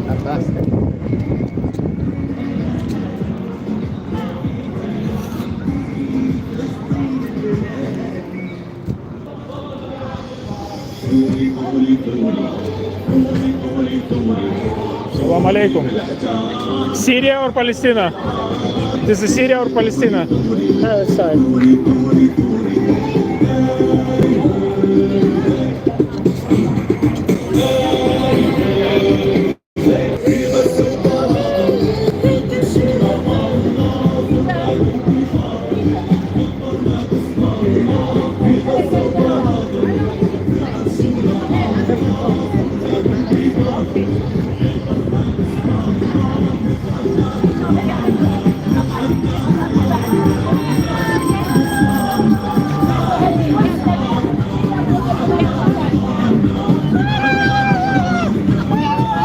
Fantastic. Salam alaikum. Syria or Palestine? This is Syria or Palestine? Sorry.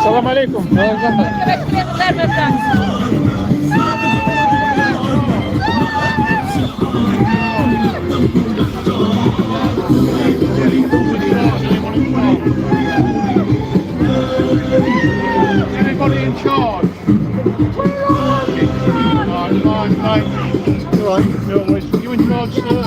Salam alaikum. Everybody in charge. You in charge, sir?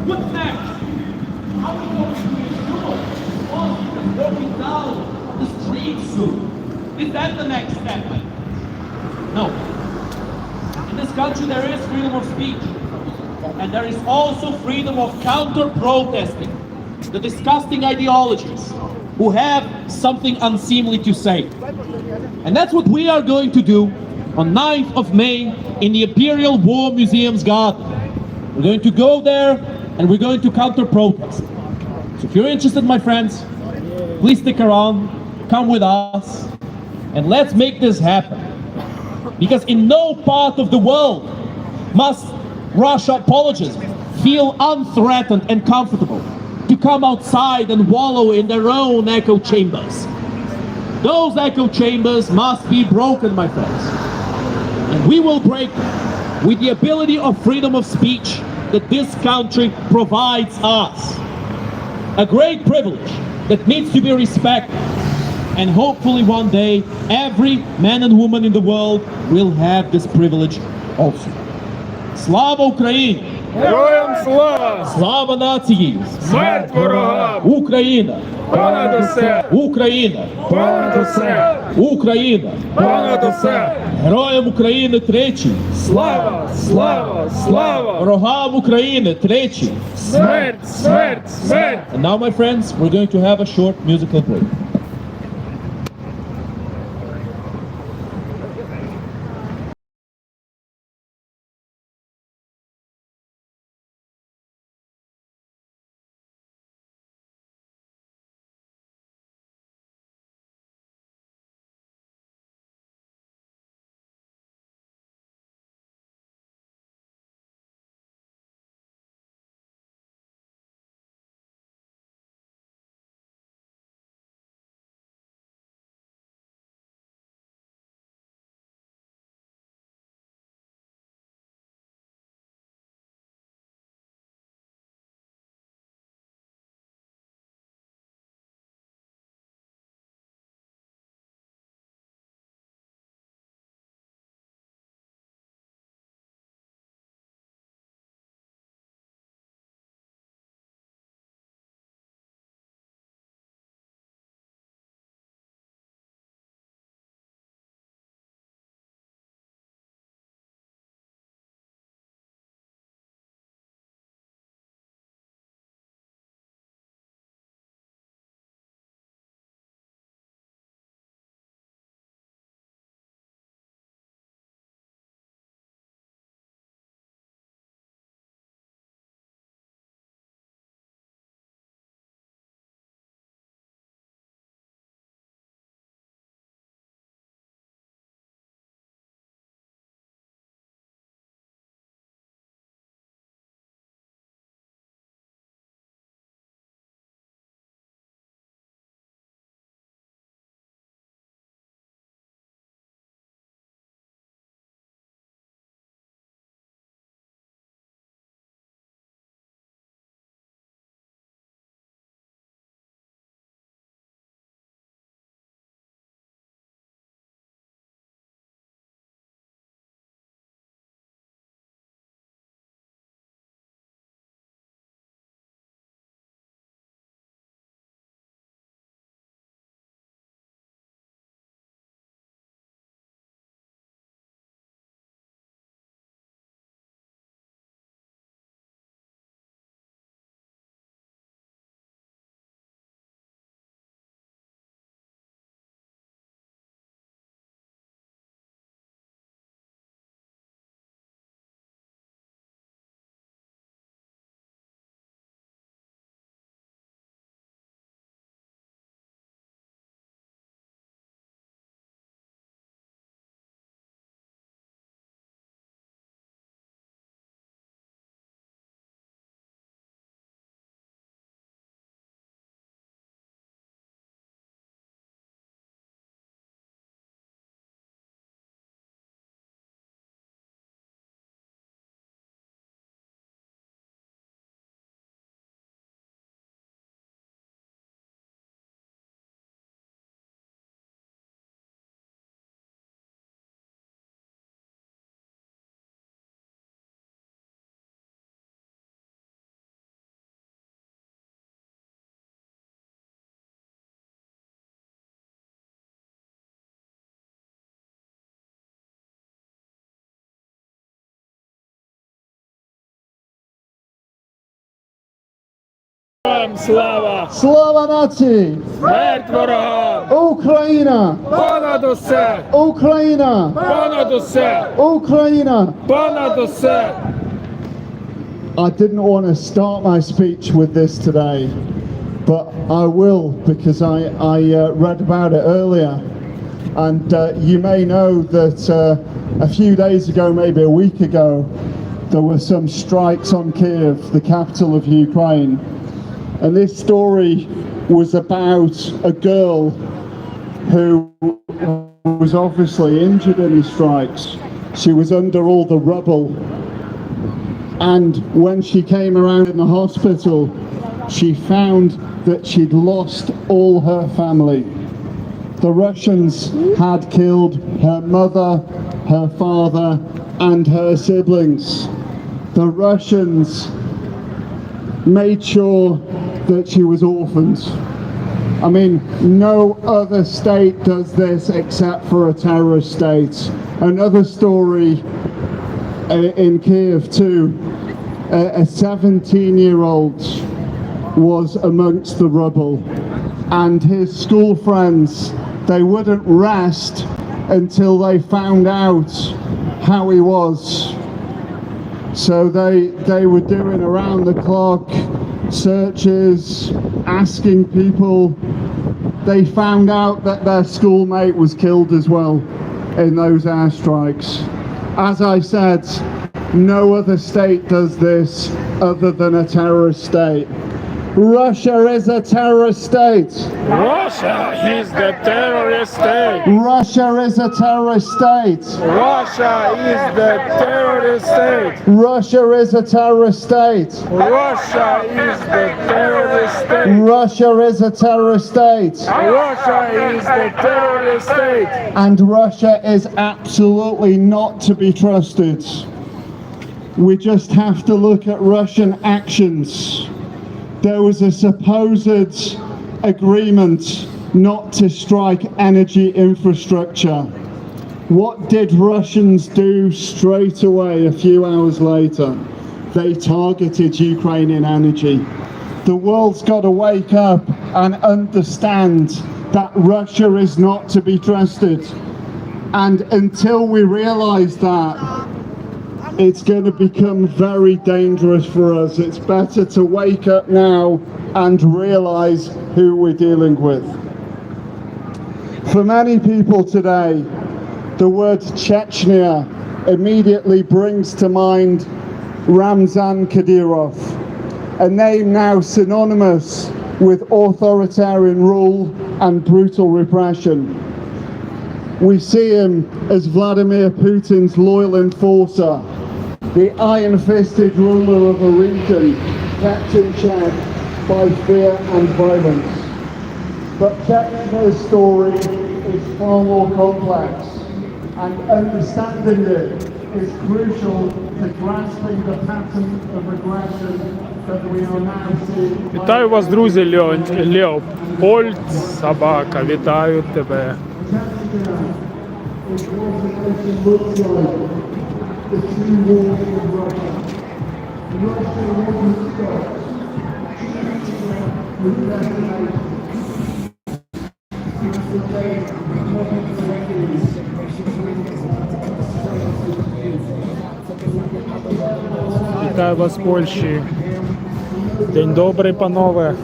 What's next? How are we going to ensure Bosnia walking down the streets soon? Is that the next step? No. In this country there is freedom of speech. And there is also freedom of counter-protesting the disgusting ideologies who have something unseemly to say. And that's what we are going to do on 9th of May in the Imperial War Museum's garden. We're going to go there and we're going to counter-protest. So if you're interested, my friends, please stick around, come with us, and let's make this happen. Because in no part of the world must Russia apologists feel unthreatened and comfortable to come outside and wallow in their own echo chambers. Those echo chambers must be broken, my friends. And we will break them with the ability of freedom of speech that this country provides us. A great privilege that needs to be respected. And hopefully one day, every man and woman in the world will have this privilege also. Слава Україні! Героям слава! Слава нації! Смерть ворогам! Україна! Понад усе! Україна! Понад усе! Україна! Понад усе! Героям України тричі! Слава! Слава! Слава! Ворогам України тричі! Смерть! Смерть! Смерть! And now, my friends, we're going to have a short musical break. Героям слава! Слава нації! Смерть ворогам! Україна! Понад усе! Україна! Понад усе! Україна! Понад усе! I didn't want to start my speech with this today, but I will because I read about it earlier. And you may know that a few days ago, maybe a week ago, there were some strikes on Kiev, the capital of Ukraine. And this story was about a girl who was obviously injured in the strikes. She was under all the rubble. And when she came around in the hospital, she found that she'd lost all her family. The Russians had killed her mother, her father, and her siblings. The Russians made sure that she was orphaned. I mean, no other state does this except for a terrorist state. Another story in Kiev too, a 17-year-old was amongst the rubble, and his school friends, they wouldn't rest until they found out how he was. So they were doing around the clock searches, asking people. They found out that their schoolmate was killed as well in those airstrikes. As I said, no other state does this other than a terrorist state. Russia is a terrorist state. Russia is the terrorist state. Russia is a terrorist state. Russia is the terrorist state. Russia is a terrorist state. Russia is the terrorist state. Russia is a terrorist state. Russia is the terrorist state. And Russia is absolutely not to be trusted. We just have to look at Russian actions. There was a supposed agreement not to strike energy infrastructure. What did Russians do straight away a few hours later? They targeted Ukrainian energy. The world's got to wake up and understand that Russia is not to be trusted. And until we realize that, it's going to become very dangerous for us. It's better to wake up now and realize who we're dealing with. For many people today, the word Chechnya immediately brings to mind Ramzan Kadyrov, a name now synonymous with authoritarian rule and brutal repression. We see him as Vladimir Putin's loyal enforcer, the iron-fisted ruler of a region kept in check by fear and violence. But Chechnya's story is far more complex, and understanding it is crucial to grasping the pattern of aggression that we are now seeing. Вітаю вас, друзі, Леопольд, собака, вітаю тебе. Chechnya is what the nation looks like. The two wars of Russia. Russia wasn't stopped. Chechnya was decimated. Since the day of Вітаю вас з Польщі. День добрий, панове.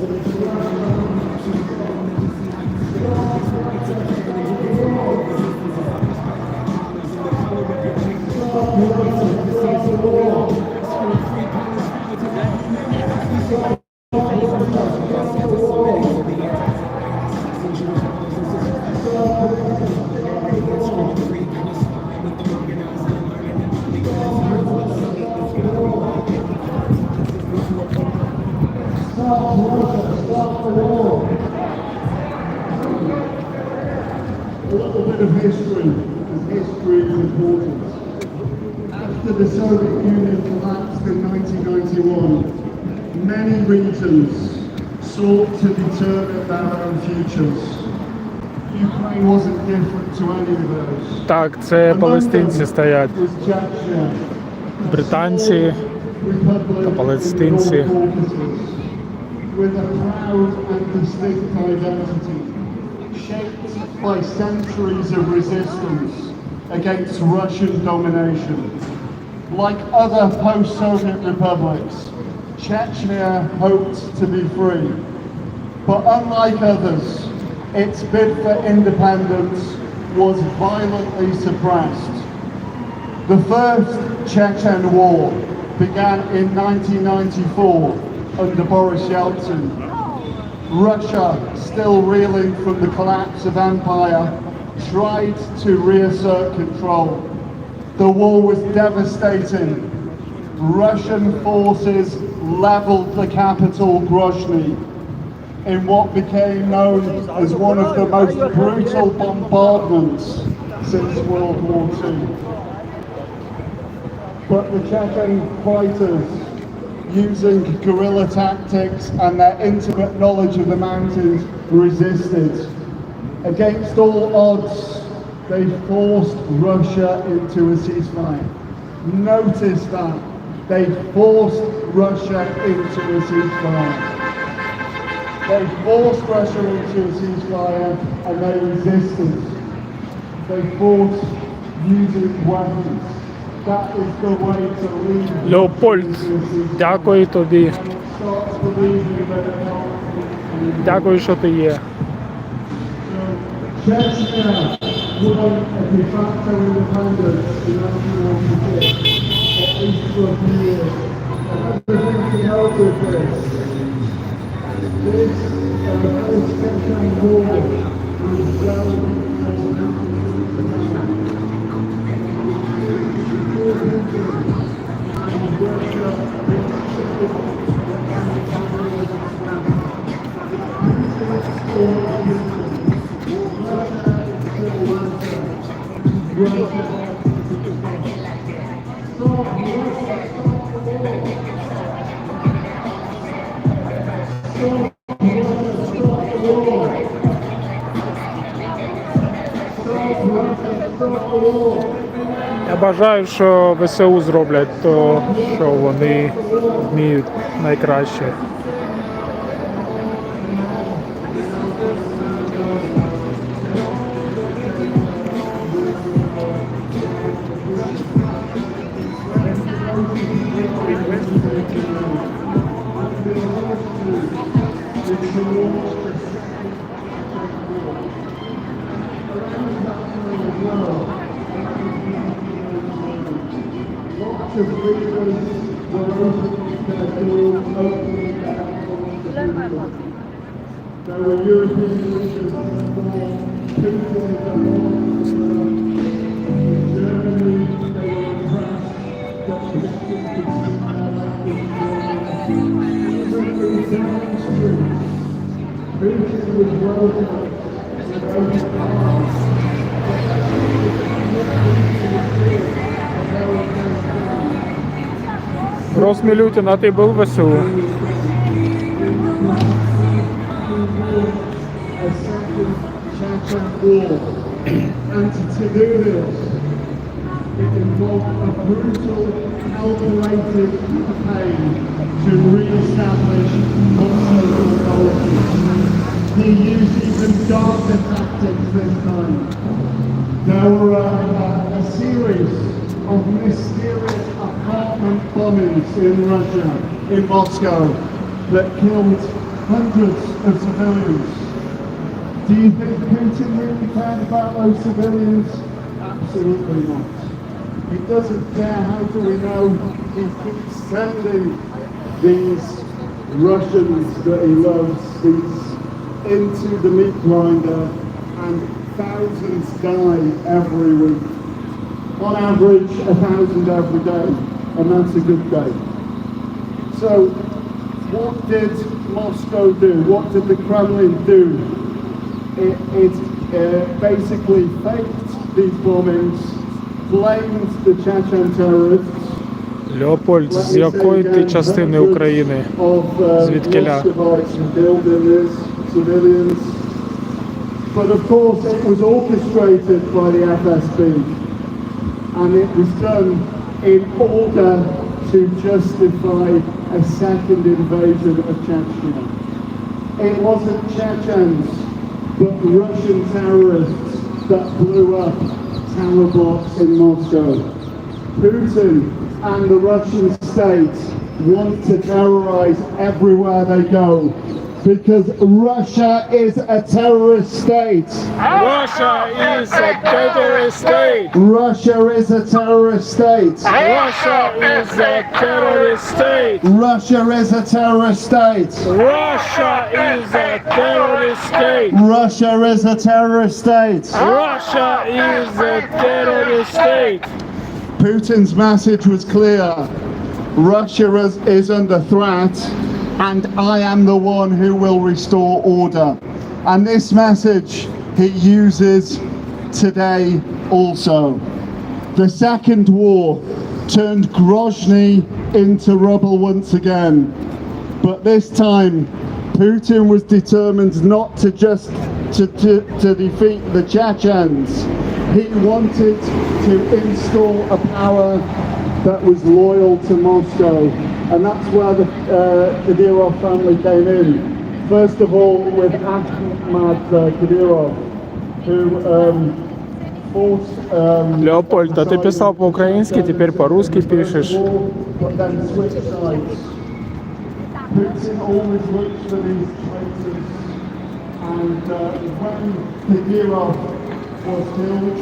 A little bit of history, because history is important. After the Soviet Union collapsed in 1991, many regions sought to determine their own futures. Ukraine wasn't different to any of those. Так, це палестинці стоять. Was Chechnya, Британці та палестинці. with a proud and distinct identity, shaped by centuries of resistance against Russian domination. Like other post-Soviet republics, Chechnya hoped to be free. But unlike others, its bid for independence was violently suppressed. The First Chechen War began in 1994 under Boris Yeltsin. Russia, still reeling from the collapse of empire, tried to reassert control. The war was devastating. Russian forces leveled the capital Grozny in what became known as one of the most brutal bombardments since World War II. But the Chechen fighters, using guerrilla tactics and their intimate knowledge of the mountains, resisted. Against all odds, they forced Russia into a ceasefire. Notice that. They forced Russia into a ceasefire. They forced Russia into a ceasefire and they resisted. They fought using weapons. That is the way to lead. Леопольд, дякую тобі. Start believing that it helps. Дякую, що ти є. Chechnya won a de facto independence in 1996, at least for a few years. And everything to help with this. This post-Chechen war was very Я бажаю, що ВСУ зроблять то, що вони вміють найкраще. There were European leaders before Putin in Germany, they were impressed that Christians could speak their language. Even in down streets, Putin was welcome with open arms. Росмилютин, а ты был в ВСУ? A second Chechen war, and to do this, it involved a brutal, calculated campaign to re-establish Moscow authority. He used even darker tactics this time. There were a series of mysterious apartment bombings in Russia, in Moscow, that killed hundreds of civilians. Do you think Putin really cared about those civilians? Absolutely not. He doesn't care. How do we know? He keeps sending these Russians that he loves into the meat grinder, and thousands die every week. On average, 1,000 every day, and that's a good day. So, what did Moscow do? What did the Kremlin do? It basically faked these bombings, blamed the Chechen terrorists. Леопольд, з якої ти частини України? Звідкиля? But of course it was orchestrated by the FSB, and it was done in order to justify a second invasion of Chechnya. it wasn't Chechens, but Russian terrorists that blew up tower blocks in Moscow. Putin and the Russian state want to terrorize everywhere they go because Russia is a terrorist state. Russia is a terrorist state. Russia is a terrorist state. Russia is a terrorist state. Russia is a terrorist state. Russia is a terrorist state. Russia is a terrorist state. Russia is a terrorist state. Putin's message was clear. Russia is under threat, and I am the one who will restore order. And this message he uses today also. The second war turned Grozny into rubble once again. But this time, Putin was determined not to just to defeat the Chechens. He wanted to install a power that was loyal to Moscow, and that's where the Kadyrov family came in. First of all, with Ahmad Kadyrov, who forced. Леопольд, а ты писал по-украински, теперь по-русски пишешь. But then switched sides. Putin always looks for these traitors, and when Kadyrov was killed,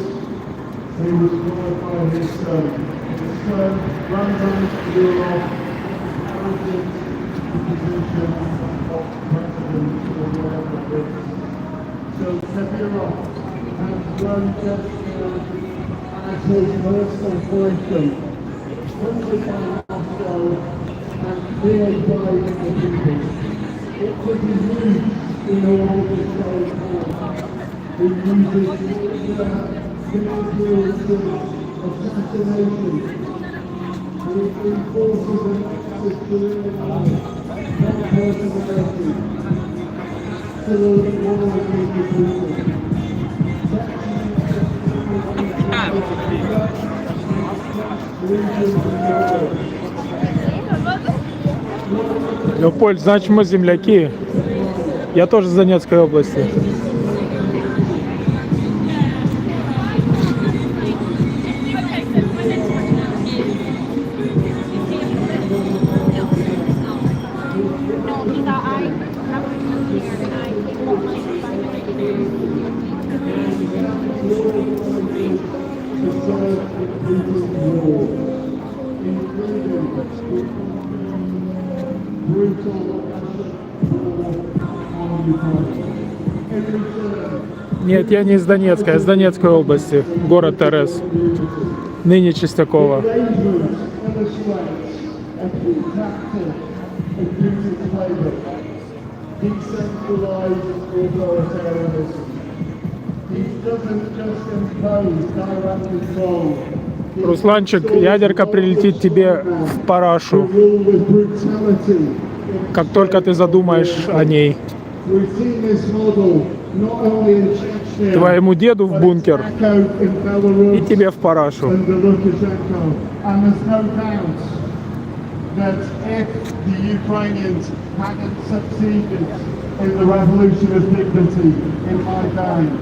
he was followed by his son. His son, Ramzan Kadyrov, inherited the position of president or whatever it is. So Kadyrov has run Chechnya as his personal boyfriend, funded by Moscow and feared by the people. It could be used in order to show power. He uses manipulation, assassination. He enforces an access to not personality. So that war against the people. Леопольд, значит, мы земляки. Я тоже из Донецкой области. Нет, я не из Донецка, я из Донецкой области, город Терес, ныне Чистякова. Русланчик, ядерка прилетит тебе в парашу, как только ты задумаешь о ней. Твоему деду в бункер и тебе в парашу. That if the Ukrainians hadn't succeeded in the revolution of dignity in Maidan,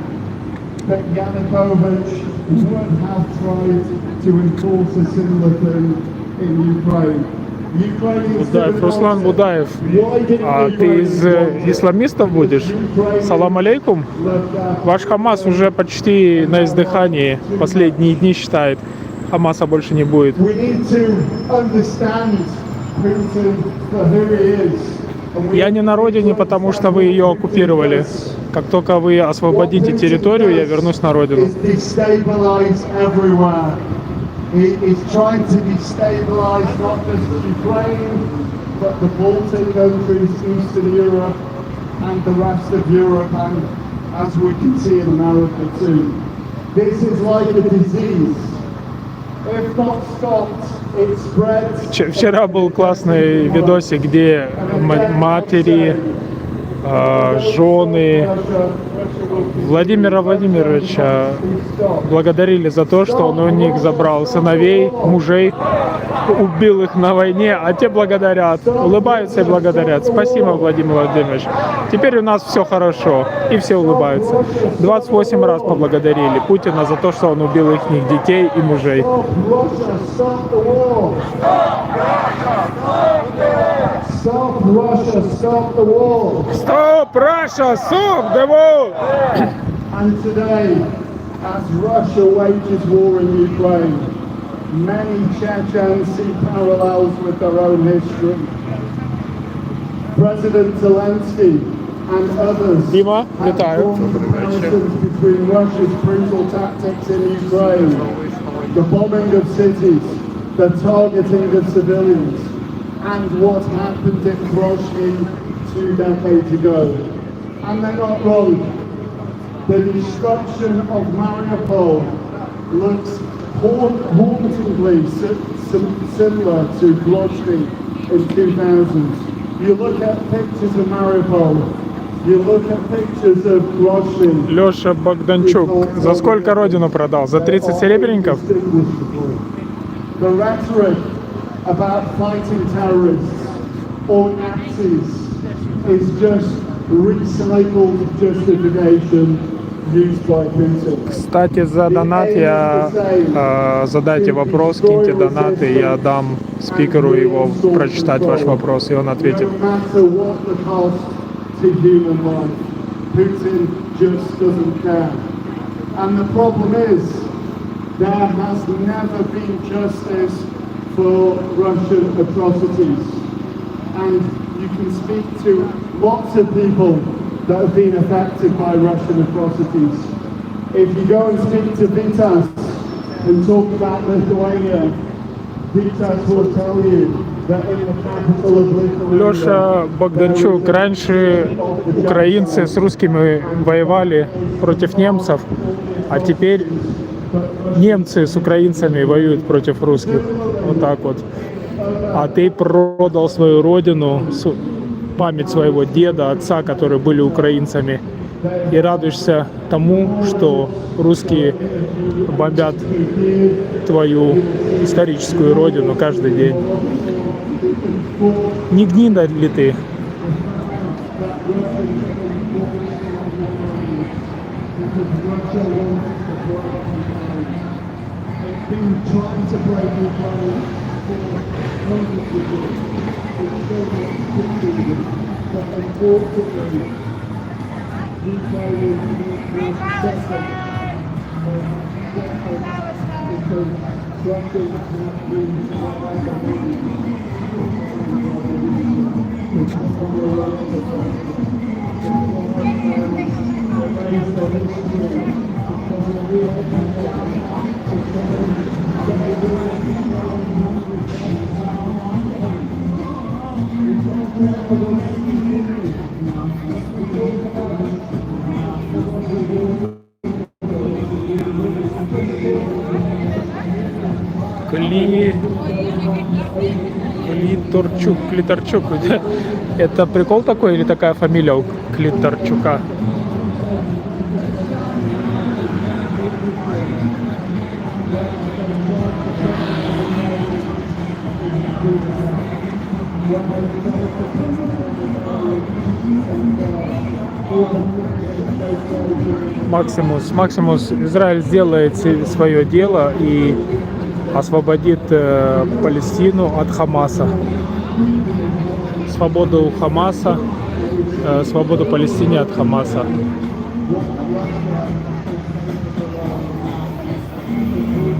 that Yanukovych would have tried to enforce a similar thing in Ukraine. Будаев, Руслан Будаев, а ты из исламистов будешь? Салам алейкум. Ваш Хамас уже почти на издыхании, последние дни считает. Хамаса больше не будет. Я не на родине, потому что вы ее оккупировали. Как только вы освободите территорию, я вернусь на родину. He is trying to destabilize not just Ukraine, but the Baltic countries, Eastern Europe, and the rest of Europe, and as we can see in America too. This is like a disease. If not stopped, it spreads. Вчера был классный видосик, где матери жены Владимира Владимировича благодарили за то, что он у них забрал сыновей, мужей, убил их на войне, а те благодарят, улыбаются и благодарят. Спасибо, Владимир Владимирович. Теперь у нас все хорошо, и все улыбаются. 28 раз поблагодарили Путина за то, что он убил их детей и мужей. Stop Russia, stop the war. Stop Russia, stop the war! And today, as Russia wages war in Ukraine, many Chechens see parallels with their own history. President Zelensky and others Дима, have вітаю. drawn comparisons between Russia's brutal tactics in Ukraine, the bombing of cities, the targeting of civilians, and what happened in Grozny 2 decades ago. And they're not wrong. The destruction of Mariupol looks hauntingly similar to Grozny in 2000. You look at pictures of Mariupol, you look at pictures of Grozny. Леша Богданчук. За сколько родину продал? За 30 серебряников? The rhetoric about fighting terrorists or Nazis is just recycled justification used by Putin. Кстати, за донат задайте вопрос, киньте донаты, я дам спикеру его прочитать ваш вопрос, и он ответит. No matter what the cost to human life, Putin just doesn't care. And the problem is, there has never been justice for Russian atrocities. And you can speak to lots of people that have been affected by Russian atrocities. If you go and speak to Vitas and talk about Lithuania, Vitas will tell you that in the capital of Lithuania... Леша Богданчук, раньше украинцы с русскими воевали против немцев, а теперь немцы с украинцами воюют против русских. Вот так вот. А ты продал свою родину, память своего деда, отца, которые были украинцами, и радуешься тому, что русские бомбят твою историческую родину каждый день. Не гнида ли ты? Клиторчук. Это прикол такой или такая фамилия у Клиторчука? Максимус, Израиль сделает свое дело и освободит Палестину от Хамаса. Свободу Хамаса, свободу Палестине от Хамаса.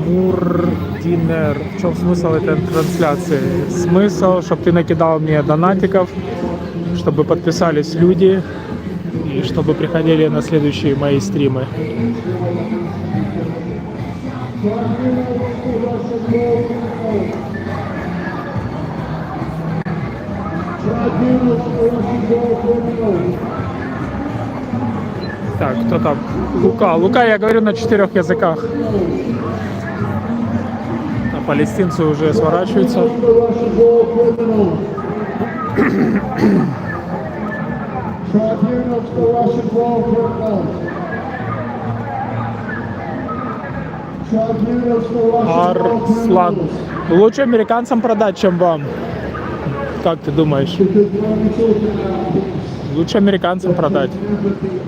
Урдинер. В чем смысл этой трансляции? Смысл, чтобы ты накидал мне донатиков, чтобы подписались люди и чтобы приходили на следующие мои стримы. Так, кто там? Лука, я говорю на 4 языках. А палестинцы уже сворачиваются. Tribunals for Russian war criminals. Tribunals for Russian war Арслан. criminals. Лучше американцам продать, чем вам. Как ты думаешь? Because we're only talking about peace. Лучше американцам продать,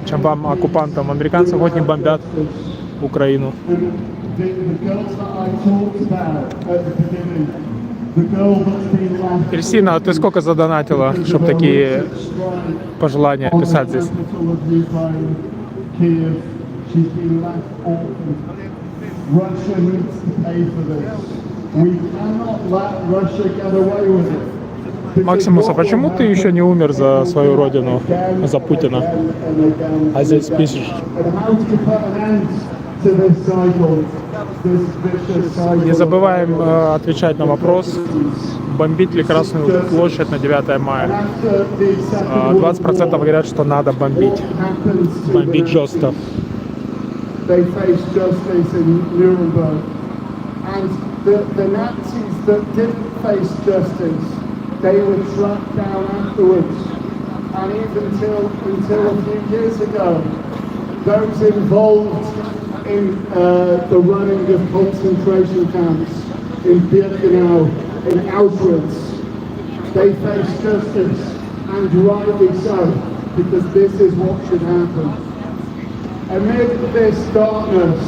чем вам, оккупантам. Американцы хоть не бомбят Украину. The girls that I talked about at the beginning, the girl that's been left. Кристина, а ты сколько задонатила, чтобы такие пожелания писать здесь? Kiev, she's been left orphaned. Russia needs to pay for this. We cannot let Russia get away with it. Максимус, а почему ты еще не умер за свою родину, за Путина? А здесь пишешь. Не забываем отвечать на вопрос, бомбить ли Красную площадь на 9 мая. 20% говорят, что надо бомбить. Бомбить жестко. They faced justice in Nuremberg. And the Nazis that didn't face justice, they were tracked down afterwards. And even until a few years ago, those involved in the running of concentration camps in Birkenau, in Auschwitz, they faced justice, and rightly so, because this is what should happen. Amid this darkness,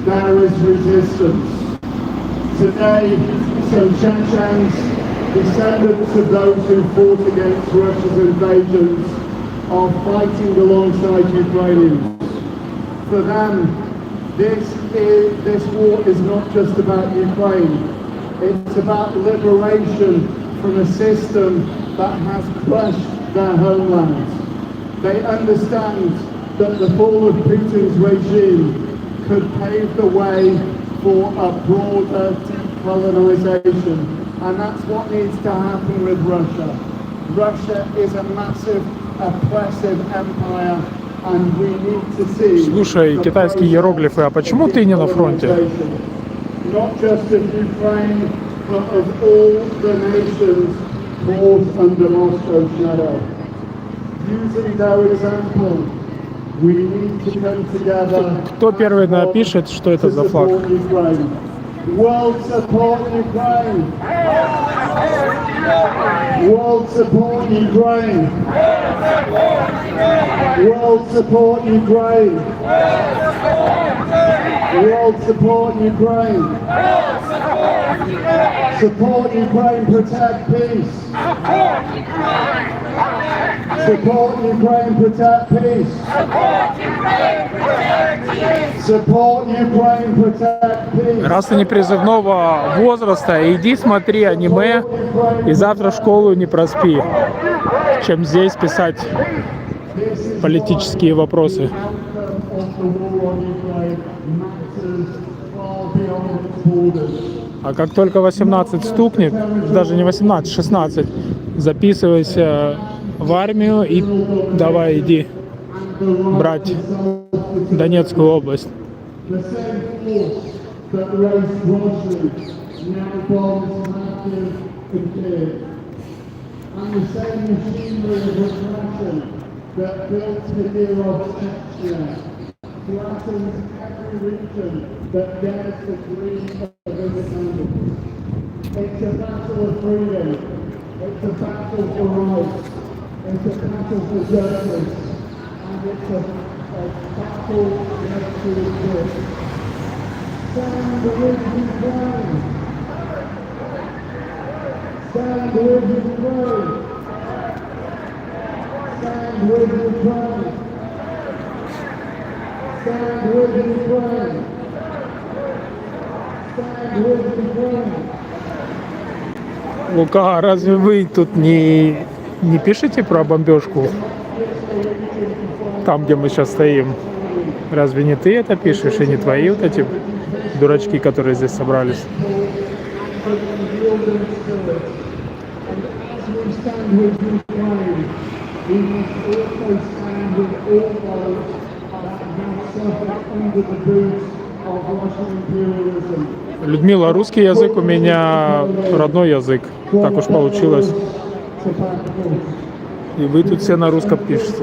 there is resistance. Today, some Chechens, descendants of those who fought against Russia's invasions, are fighting alongside Ukrainians. For them, this war is not just about Ukraine. It's about liberation from a system that has crushed their homeland. They understand that the fall of Putin's regime could pave the way for a broader decolonization. And that's what needs to happen with Russia. Russia is a massive, oppressive empire, and we need to see... Слушай, китайские иероглифы, а почему ты не на фронте? Not just of Ukraine, but of all the nations caught under Moscow's shadow. Using their example, we need to come together. Кто первый напишет, что это за флаг? World support Ukraine. World support Ukraine. World support Ukraine. World support Ukraine. Support Ukraine, protect peace. Support Ukraine, protect peace. Support Ukraine, protect peace. Раз ты не призывного возраста, иди смотри аниме и завтра в школу не проспи, чем здесь писать политические вопросы. А как только 18 стукнет, даже не 18, 16, записывайся в армию и давай иди брать Донецкую область. And the same machinery of repression that built Chechnya flattens every region that dares to dream of independence. It's a battle of freedom. It's a battle for rights. It's a battle for justice. And it's a battle next to exist. Stand with Ukraine. Stand with Ukraine. Stand with Ukraine. Stand with Ukraine. Stand with Ukraine. Лука, разве вы тут не пишете про бомбежку? Там, где мы сейчас стоим. Разве не ты это пишешь и не твои вот эти дурачки, которые здесь собрались? Людмила, русский язык у меня родной язык. Так уж получилось. И вы тут все на русском пишете.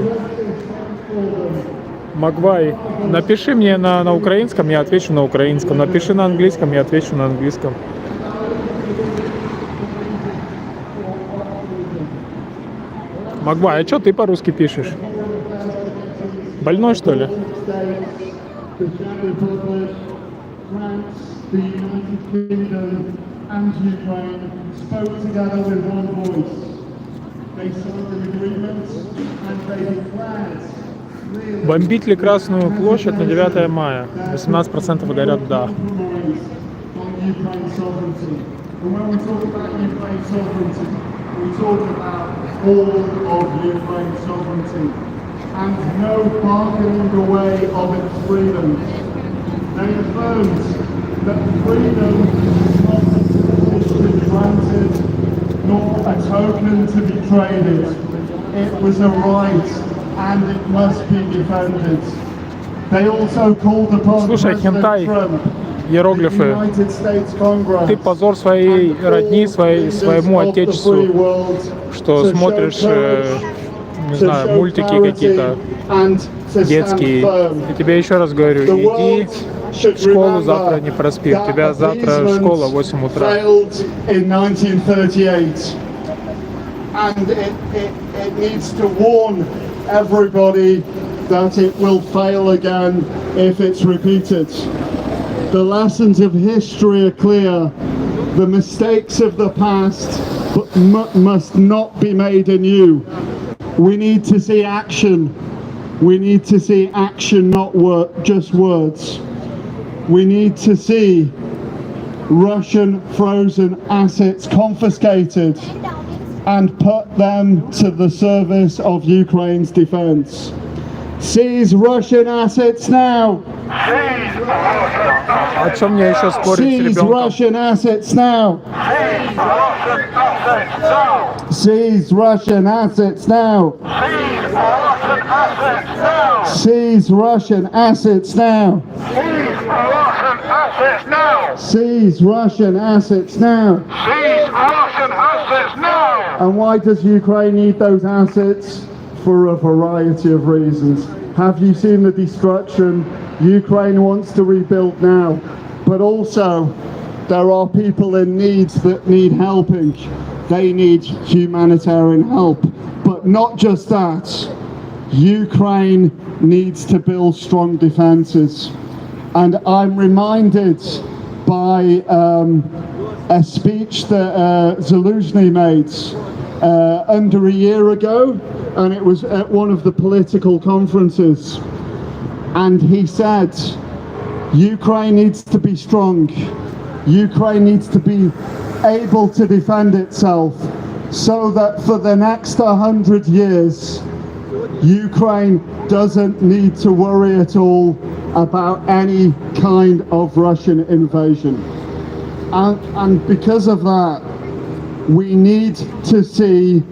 Магвай, напиши мне на украинском, я отвечу на украинском. Напиши на английском, я отвечу на английском. Магвай, а что ты по-русски пишешь? Больной, что ли? The Czech Republic, France, the United Kingdom and Ukraine spoke together with one voice. They signed an agreement and they declared clearly Бомбить ли Красную площадь на 9 мая? 18% говорят да. compromise on Ukraine's sovereignty. And when we talk about Ukraine's sovereignty, we talk about all of Ukraine's sovereignty and no bargaining away of its freedoms. They affirmed that freedom is not a privilege to be granted, nor a token to be traded. It was a right and it must be defended. They also called upon Слушай, President хентай, Trump, the иероглифы. United States Congress, Ты позор своей родни, своему отечеству, что смотришь, не знаю, мультики какие-то детские. И тебе еще раз говорю, иди в школу завтра, не проспи. У тебя завтра школа в 8 утра. In 1938, and it needs to warn everybody that it will fail again if it's repeated. The lessons of history are clear. The mistakes of the past must not be made anew. We need to see action. We need to see action, not just words. We need to see Russian frozen assets confiscated and put them to the service of Ukraine's defense. Seize Russian assets now! О чем мне еще спорить с Seize ребенком? Russian assets now! Seize Russian assets now! Seize Russian assets now! Seize Russian assets now! And why does Ukraine need those assets? For a variety of reasons. Have you seen the destruction? Ukraine wants to rebuild now, but also there are people in need that need helping. They need humanitarian help, but not just that. Ukraine needs to build strong defenses. And I'm reminded by a speech that Zaluzhny made under a year ago, and it was at one of the political conferences. And he said, Ukraine needs to be strong. Ukraine needs to be able to defend itself so that for the next 100 years, Ukraine doesn't need to worry at all about any kind of Russian invasion. And because of that, we need to see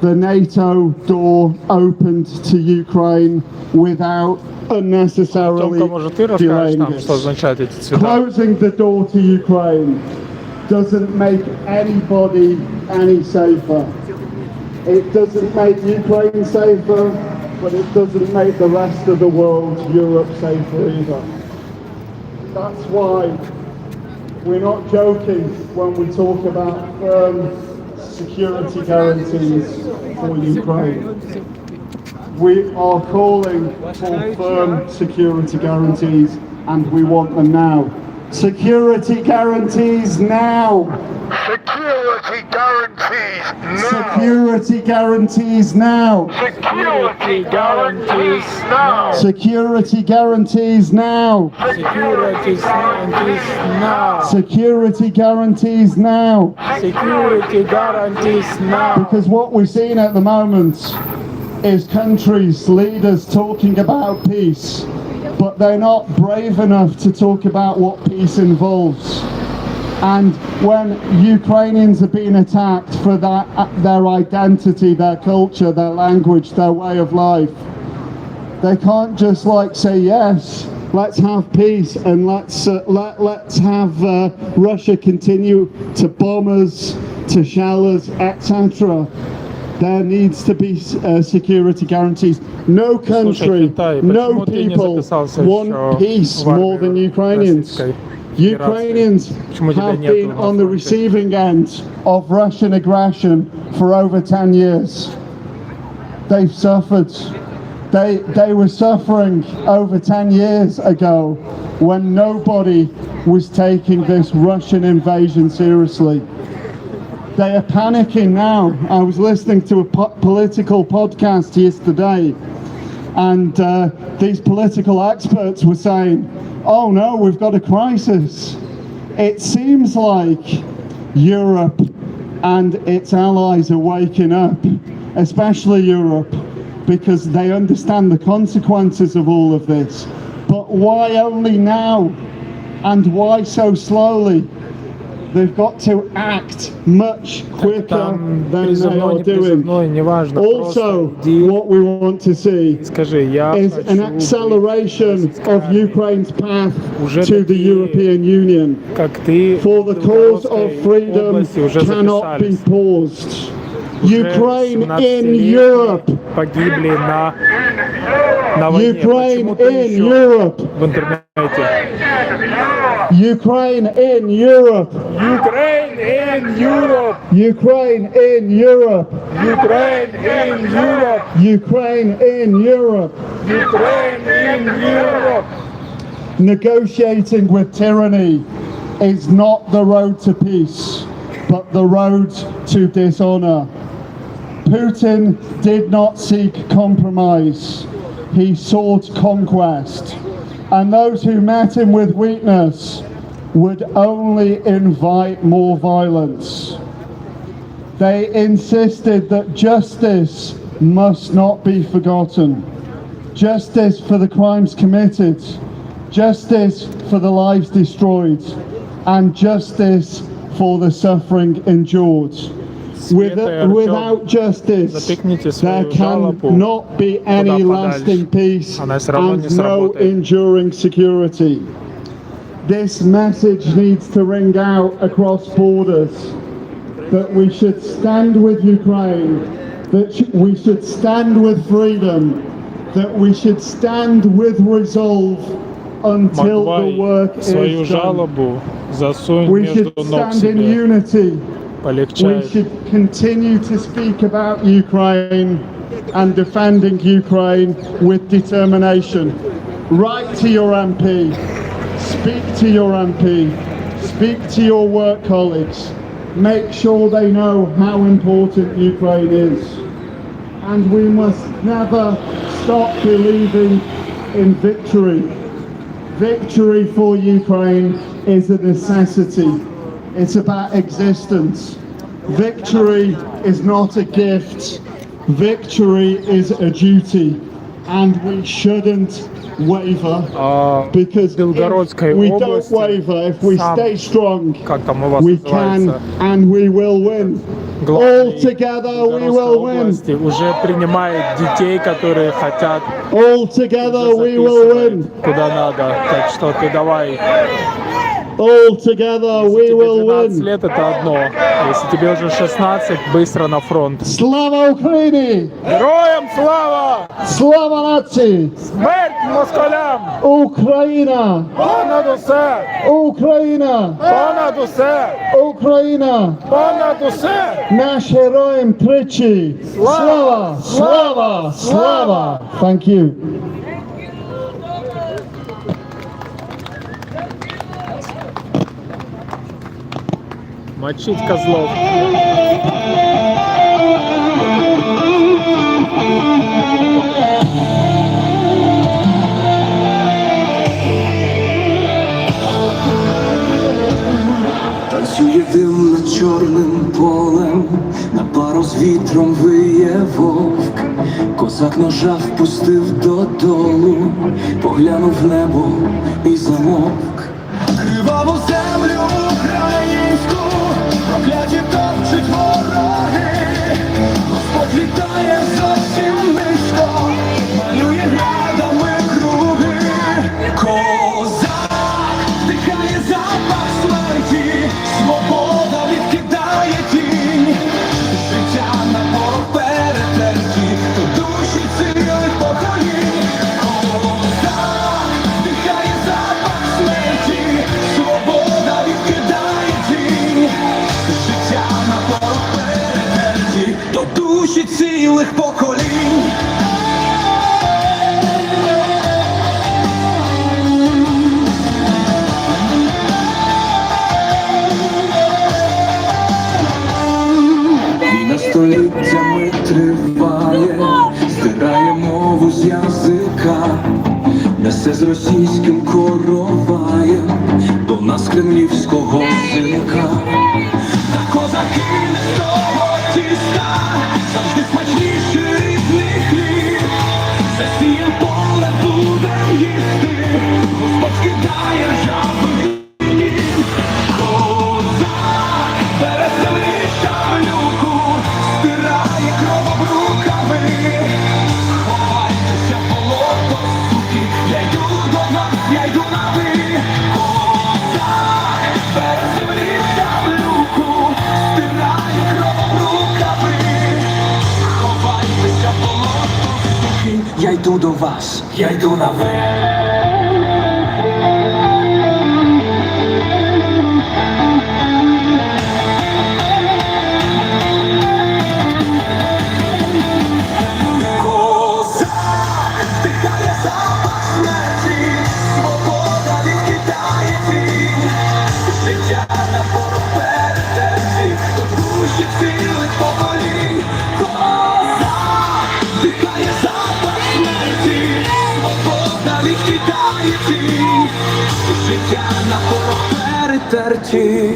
the NATO door opened to Ukraine without unnecessarily Тёмка, может, ты расскажешь delaying нам, что it. означают эти цвета? Closing the door to Ukraine doesn't make anybody any safer. It doesn't make Ukraine safer, but it doesn't make the rest of the world, Europe, safer either. That's why we're not joking when we talk about firm security guarantees for Ukraine. We are calling for firm security guarantees, and we want them now. Security guarantees now! Security guarantees now. Security guarantees now! Security guarantees now. Security guarantees now! Security guarantees now. Security guarantees now! Security guarantees now. Because what we're seeing at the moment is countries, leaders talking about peace, but they're not brave enough to talk about what peace involves. And when Ukrainians are being attacked for their identity, their culture, their language, their way of life, they can't just like say, yes, let's have peace and let's have Russia continue to bomb us, to shell us, etc. there needs to be security guarantees. No country, Китай, no почему ты не people записался еще want peace в армию more than Ukrainians. Российской Ukrainians Федерации? Почему тебя have нету been на on the фронте? receiving end of Russian aggression for over 10 years. They've suffered. They were suffering over 10 years ago when nobody was taking this Russian invasion seriously. They are panicking now. I was listening to a political podcast yesterday, and these political experts were saying, oh no, we've got a crisis. It seems like Europe and its allies are waking up, especially Europe, because they understand the consequences of all of this. But why only now? And why so slowly? They've got to act much quicker Там than they призывной, are не doing. призывной, неважно, Also, просто иди, what we want to see скажи, я is an хочу acceleration of Ukraine's path Уже to the такие, European Union. как ты, For the в cause of Белгородской freedom области уже cannot be записались. paused. Уже Ukraine in 17-летние Europe. погибли на войне. Ukraine Почему ты in еще Europe. в интернете? Ukraine in Europe. Ukraine in Europe! Ukraine in Europe. Ukraine in Europe! Ukraine in Europe. Ukraine in Europe! Negotiating with tyranny is not the road to peace, but the road to dishonor. Putin did not seek compromise. He sought conquest. And those who met him with weakness would only invite more violence. They insisted that justice must not be forgotten. Justice for the crimes committed, justice for the lives destroyed, and justice for the suffering endured. Without justice, there cannot be any lasting peace and no enduring security. This message needs to ring out across borders, that we should stand with Ukraine, that we should stand with freedom, that we should stand with resolve until the work is свою done. жалобу засунь We should между ног stand in себе. unity. We Полегчает. should continue to speak about Ukraine and defending Ukraine with determination. Write to your MP, speak to your MP, speak to your work colleagues, make sure they know how important Ukraine is. And we must never stop believing in victory. Victory for Ukraine is a necessity. It's about existence. Victory is not a gift. Victory is a duty. And we shouldn't waver. Because Белгородской if we don't области waver, if we сам, stay strong, как там у вас we can называется, and we will win. All главный together we Белгородской will win. области уже принимает детей, которые хотят All together we will win. куда надо. Так что ты давай. All together Если we тебе will 12 win. лет, это одно. Если тебе уже 16, быстро на фронт. Слава Україні! Героям слава! Слава нації! Смерть москалям! Україна! Понад усе! Україна! Понад усе! Україна! Понад усе! Наш героям тричі! Слава! Слава! Слава! Thank you. Мочить козлов. Танцює дим над чорним полем, на пару з вітром виє вовк. Козак ножа впустив додолу, поглянув в небо і замовк. Криваву землю українську прокляті топчуть вороги. Господь літає зовсім низько, малює градами круги. Козак вдихає запах смерті, свобода відкидає тінь, життя на порог цілих поколінь. Війна століттями триває, стирає мову з язика, несе з російським короваєм до нас кремлівського зинка. Та козаки не з того тіста, завжди смачніший рідний хліб. Засіян поле будем їсти, Господь кидає ржавий дім. Козак бере з землі шаблюку, стирає кровом рукави. Ховайтеся в болото, суки, я йду до вас, я йду на ви. Козак бере з землі шаблюку, стирає кровом рукави. Ховайтеся в болото, суки, я йду до вас, я йду на ви. Життя на порох перетерті,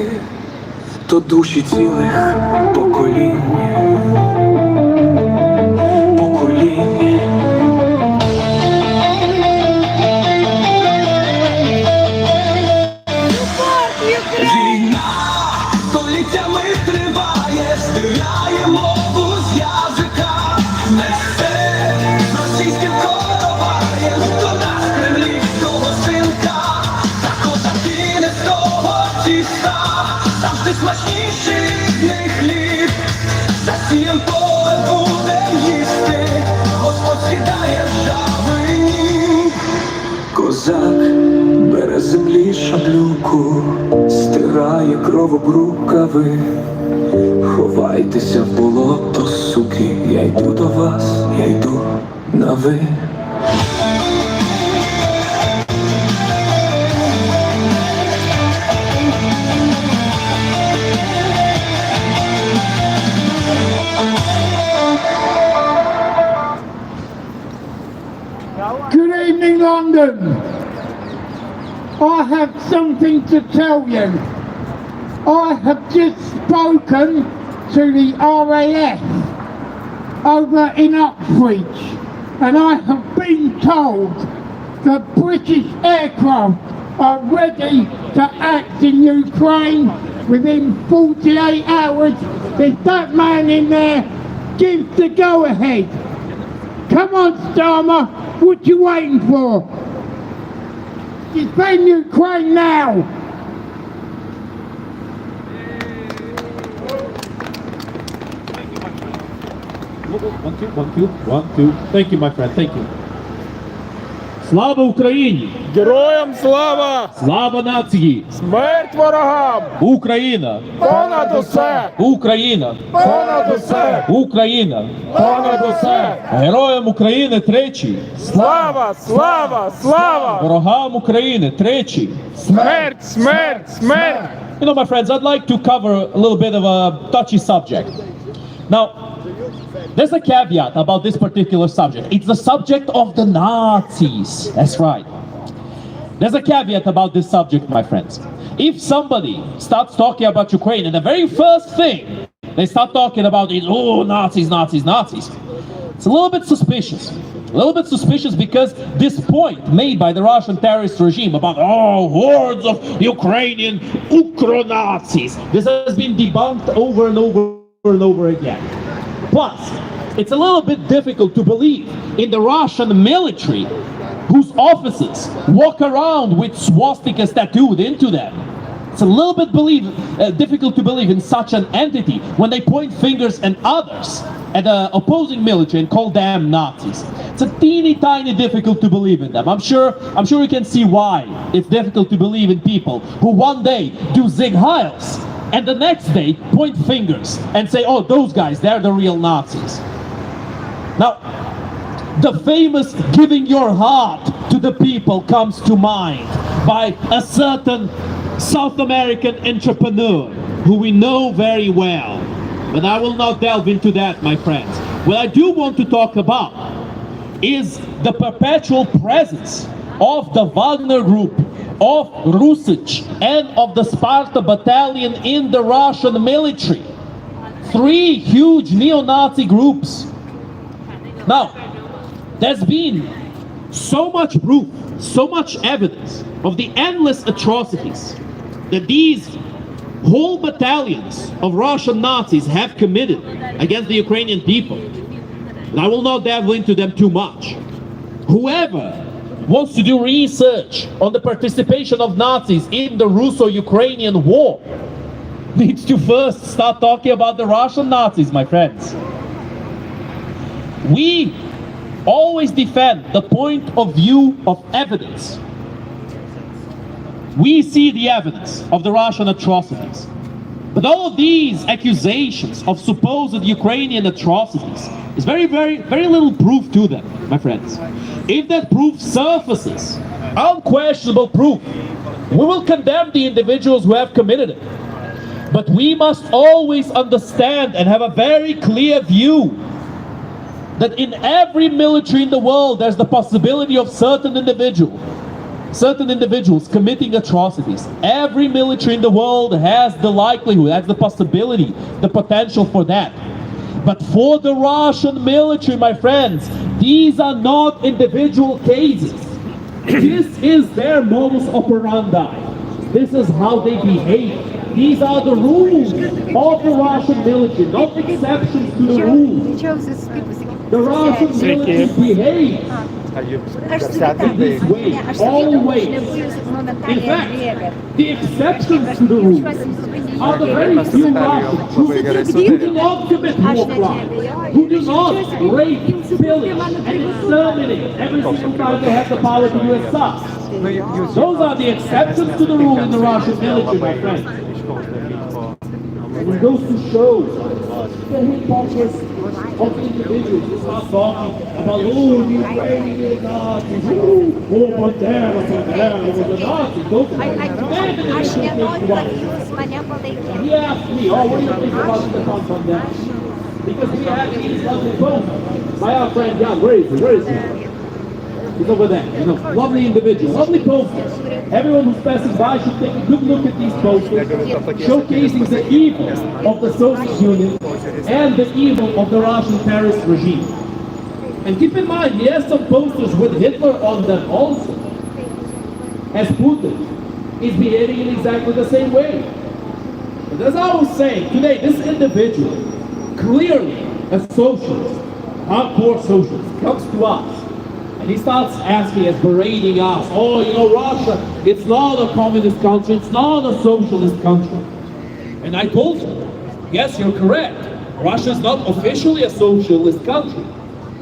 то душі цілих поколінь. Поколінь. Війна століттями триває, стирає мову з язика, несе російським короваєм до нас кремлівського синка. Та козаки не з того тіста, завжди смачніший рідний хліб. Засіян поле будем їсти, Господь скидає ржавий. Козак бере з землі шаблюку, стирає кровом рукави. Ховайтеся в болото, суки, я йду до вас, я йду на ви. Good evening, London. I have something to tell you. I have just spoken to the RAF over in Uxbridge, and I have been told that British aircraft are ready to act in Ukraine within 48 hours if that man in there gives the go-ahead. Come on, Starmer, what you waiting for? Defend Ukraine now! One, two. Thank you, my friend. Thank you. Слава Україні! Героям слава! Слава нації! Смерть ворогам! Україна! Понад усе! Україна! Понад усе! Україна! Понад усе! Героям України тричі! Слава! Слава! Слава! Ворогам України тричі! Смерть! Смерть! Смерть! You know, my friends, I'd like to cover a little bit of a touchy subject. Now, there's a caveat about this particular subject. It's the subject of the Nazis. That's right. There's a caveat about this subject, my friends. If somebody starts talking about Ukraine, and the very first thing they start talking about is, oh, Nazis, Nazis, Nazis. It's a little bit suspicious. A little bit suspicious because this point made by the Russian terrorist regime about, oh, hordes of Ukrainian Ukro-Nazis. This has been debunked over and over again. Plus, it's a little bit difficult to believe in the Russian military whose offices walk around with swastikas tattooed into them. It's a little bit difficult to believe in such an entity when they point fingers at others, at the opposing military, and call them Nazis. It's a teeny tiny difficult to believe in them. I'm sure you can see why it's difficult to believe in people who one day do Sieg Heils and the next day point fingers and say, oh, those guys, they're the real Nazis. Now, the famous giving your heart to the people comes to mind by a certain South American entrepreneur who we know very well. But I will not delve into that, my friends. What I do want to talk about is the perpetual presence of the Wagner Group, of Rusich, and of the Sparta Battalion in the Russian military. 3 huge neo-Nazi groups. Now, there's been so much proof, so much evidence of the endless atrocities that these whole battalions of Russian Nazis have committed against the Ukrainian people. And I will not delve into them too much. Whoever wants to do research on the participation of Nazis in the Russo-Ukrainian war needs to first start talking about the Russian Nazis, my friends. We always defend the point of view of evidence. We see the evidence of the Russian atrocities. But all of these accusations of supposed Ukrainian atrocities is very little proof to them, my friends. If that proof surfaces, unquestionable proof, we will condemn the individuals who have committed it. But we must always understand and have a very clear view that in every military in the world there's the possibility of certain individuals committing atrocities. Every military in the world has the likelihood, has the possibility, the potential for that. But for the Russian military, my friends, these are not individual cases. This is their modus operandi. This is how they behave. These are the rules of the Russian military, not exceptions to the rules. The Russian military behaves in this way, always. In fact, the exceptions to the rules are the very few Russians who do not commit war crimes, who do not rape, pillage, and exterminate every single time they have the power to do as such. Those are the exceptions to the rule in the Russian military, my friends. And it goes to show the hypocrisy of the individuals who start talking about, the Ukrainian Nazis, Bandera was a Nazi. Those are He asked me, what do you think about the conflict there? Because we had these lovely posts by our friend Jan. Where is he? He's over there. Lovely individual, lovely posters. Everyone who's passing by should take a good look at these posters, showcasing the evil of the Soviet Union and the evil of the Russian terrorist regime. And keep in mind, he has some posters with Hitler on them also, as Putin is behaving in exactly the same way. But as I was saying, today, this individual, clearly a socialist, hardcore socialist, comes to us. And he starts asking us, berating us, Russia, it's not a communist country, it's not a socialist country. And I told him, yes, you're correct. Russia is not officially a socialist country,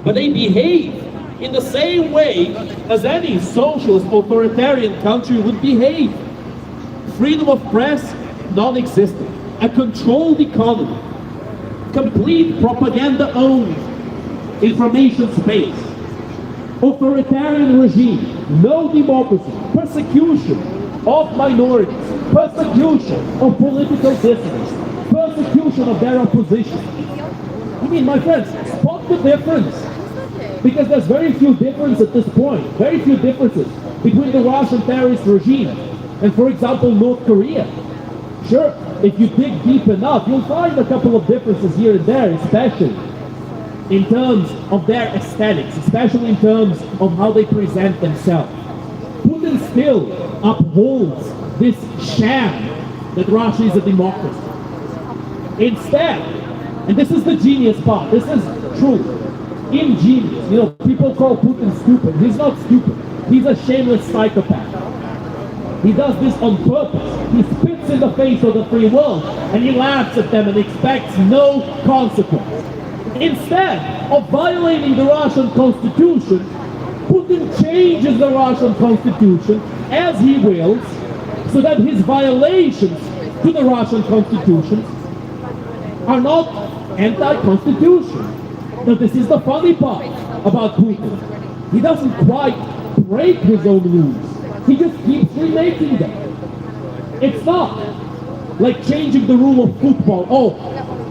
but they behave in the same way as any socialist authoritarian country would behave. Freedom of press, non-existent. A controlled economy. Complete propaganda-owned information space. Authoritarian regime, no democracy, persecution of minorities, persecution of political dissidents, persecution of their opposition. I mean, my friends, spot the difference. Because there's very few differences at this point, very few differences between the Russian terrorist regime and, for example, North Korea. Sure, if you dig deep enough, you'll find a couple of differences here and there, especially in terms of their aesthetics, especially in terms of how they present themselves. Putin still upholds this sham that Russia is a democracy. Instead, and this is the genius part, this is true, ingenious. People call Putin stupid. He's not stupid. He's a shameless psychopath. He does this on purpose. He spits in the face of the free world and he laughs at them and expects no consequence. Instead of violating the Russian constitution, Putin changes the Russian constitution as he wills, so that his violations to the Russian constitution are not anti-constitutional. Now this is the funny part about Putin. He doesn't quite break his own rules. He just keeps remaking them. It's not like changing the rule of football. Oh,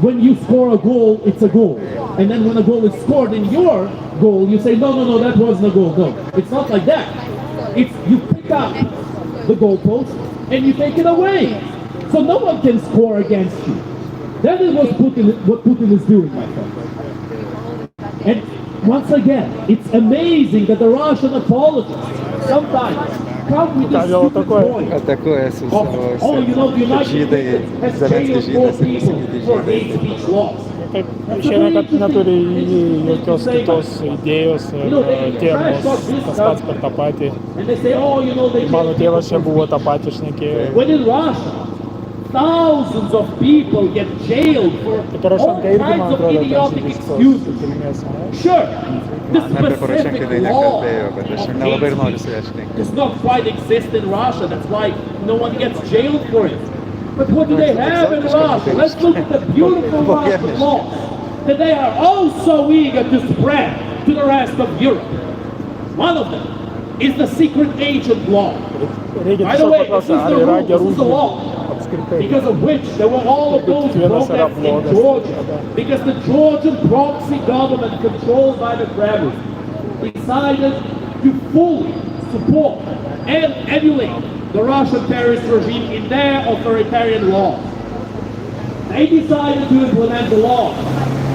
when you score a goal, it's a goal. And then when a goal is scored in your goal, you say, no, that wasn't a goal. No, it's not like that. It's you pick up the goalpost and you take it away. So no one can score against you. That is what Putin is doing, my friend. And once again, it's amazing that the Russian apologists sometimes come with this stupid point of, oh, you know, the United States has jailed 4 people for hate speech laws. Ще на турі якось хтось ідею з тему з паспорта паті. І мало тіла ще було та патішники. When in Russia, thousands of people get jailed for all kinds of idiotic excuses. Sure, the specific law does not quite exist in Russia. That's why no one gets jailed for it. But what do they have in Russia? Let's look at the beautiful Russian laws that they are all so eager to spread to the rest of Europe. One of them is the secret agent law. By the way, this is the rule, this is the law, because of which there were all of those protests in Georgia, because the Georgian proxy government controlled by the Kremlin decided to fully support and emulate the Russian terrorist regime in their authoritarian laws. They decided to implement the law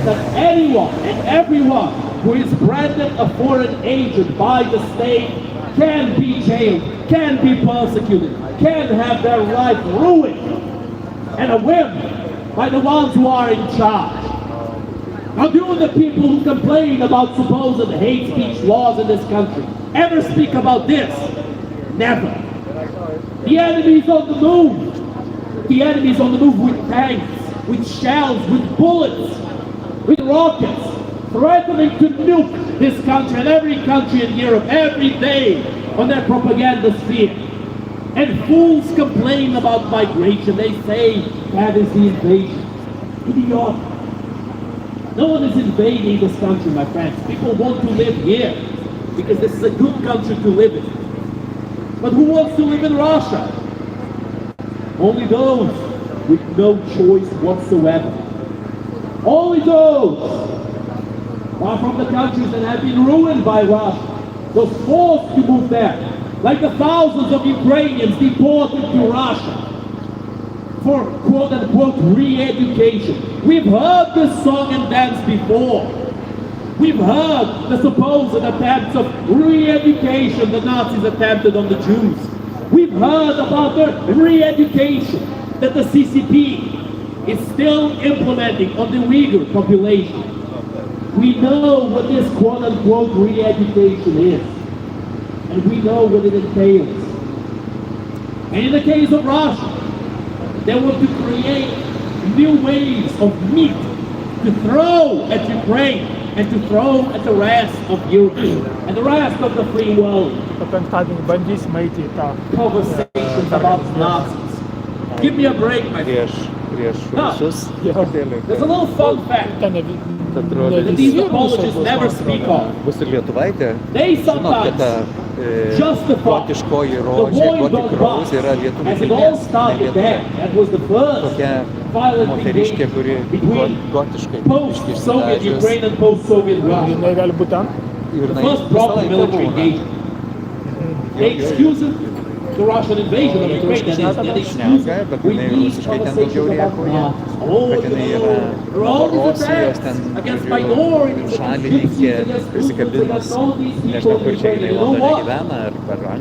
that anyone and everyone who is branded a foreign agent by the state can be jailed, can be persecuted, can have their life ruined and a whim by the ones who are in charge. Now do the people who complain about supposed hate speech laws in this country ever speak about this? Never. The enemy is on the move. The enemy is on the move with tanks, with shells, with bullets, with rockets, threatening to nuke this country and every country in Europe every day on their propaganda sphere. And fools complain about migration. They say that is the invasion. Idiot. No one is invading this country, my friends. People want to live here because this is a good country to live in. But who wants to live in Russia? Only those with no choice whatsoever. Only those are from the countries that have been ruined by Russia, those forced to move there, like the thousands of Ukrainians deported to Russia for quote-unquote re-education. We've heard this song and dance before. We've heard the supposed attempts of re-education the Nazis attempted on the Jews. We've heard about the re-education that the CCP is still implementing on the Uyghur population. We know what this quote-unquote re-education is, and we know what it entails. And in the case of Russia, they want to create new ways of meat to throw at Ukraine and to throw at the rest of Europe and the rest of the free world. Conversations about Nazis. Give me a break, my friend. Now, there's a little fun fact that these apologists never speak of. They sometimes justify the war in Donbass as it all started there. That was the first violent engagement between post-Soviet Ukraine and post-Soviet Russia. The first proper military engagement. They excuse it, the Russian invasion of Ukraine, that is, they excuse it with these conversations about Nazis. Oh, you know, there are all these attacks against minorities, against gypsies, against Muslims, against all these people in Ukraine. You know what?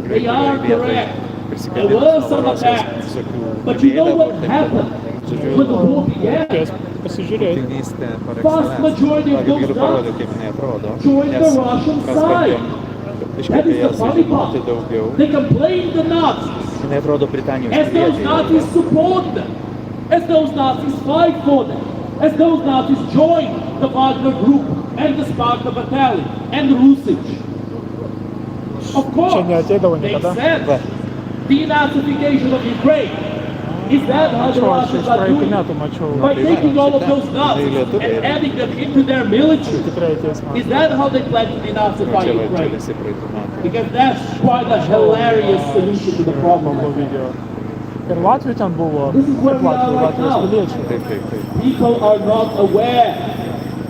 They are correct. There were some attacks. But you know what happened when the war began? Vast majority of those Nazis joined the Russian side. That is the funny part. They complained the Nazis as those Nazis support them, as those Nazis fight for them, as those Nazis join the Wagner Group and the Sparta Battalion and the Rusich. Of course, they said denazification of Ukraine Is that how the Мачо, ще Russians ж are про doing it? епіняту мачо. By taking all of those Nazis and adding them into their military? Is that how they plan to denazify Ukraine? Because that's quite a hilarious solution to the problem. Латвітян було. This is where we are right now. People are not aware.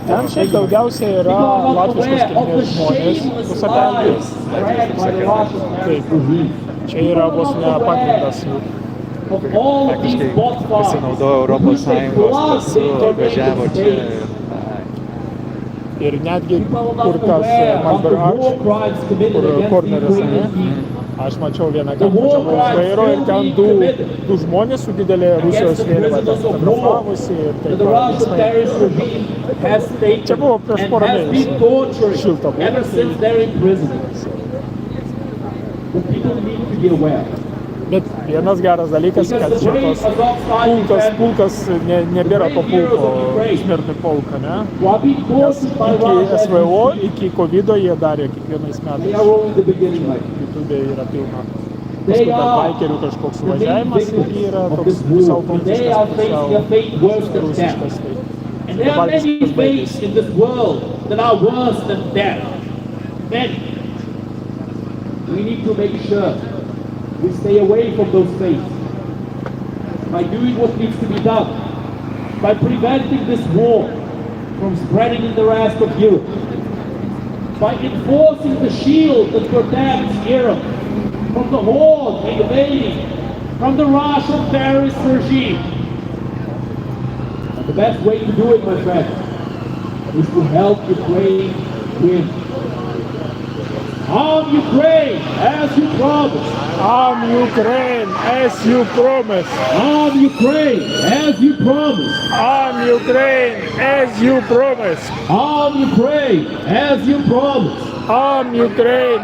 Там ще daugiausiai yra People are not latviškos aware of the kilmės žmonės. shameless Rusakalbiai. lies spread by the Russian regime. Čia yra vos ne pagrindas jų. Of all of these bot farms, Pasinaudojo Europos Sąjungos pasu, važiavo čia. Ir netgi kur tas Malber Arch, kur korneris, ne? Aš mačiau vieną kartą, čia buvo už vairo ir ten du žmonės su didelė Rusijos vėliava fotografavusi ir taip pat. Čia buvo prieš porą mėnesių. Šilta buvo. Bet vienas geras dalykas, kad šitos pulkas nebėra to pulko, smirti polka, ne? Nes iki SVO, iki COVID jie darė kiekvienais metais. YouTube yra pilna. Paskui dar baikerių kažkoks suvažiavimas ir yra toks pusiau politiškas, pusiau rusiškas. And there are many faiths in this world that are worse than death. Many. We need to make sure we stay away from those faiths by doing what needs to be done, by preventing this war from spreading in the rest of Europe, by enforcing the shield that protects Europe from the horde invading from the Russian terrorist regime. And the best way to do it, my friend, is to help Ukraine win. Arm Ukraine as you promised. Arm Ukraine as you promised. Arm Ukraine as you promised. Arm Ukraine as you promised. Arm Ukraine as you promised. Arm Ukraine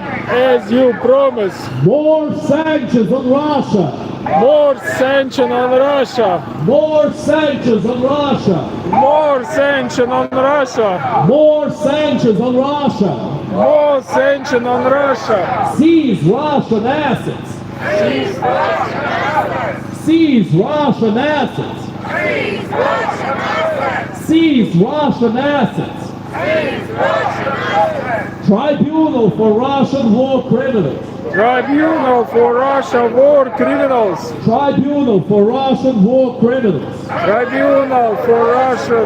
as you promised. More sanctions on Russia. More sanctions on Russia. More sanctions on Russia. More sanctions on Russia. More sanctions on Russia. More sanctions on Russia. Seize Russian assets. Seize Russian assets. Seize Russian assets. Seize Russian assets. Seize Russian assets. Seize Russian assets. Tribunal for Russian war criminals. Tribunal for Russian war criminals. Tribunal for Russian war criminals. Tribunal for Russian.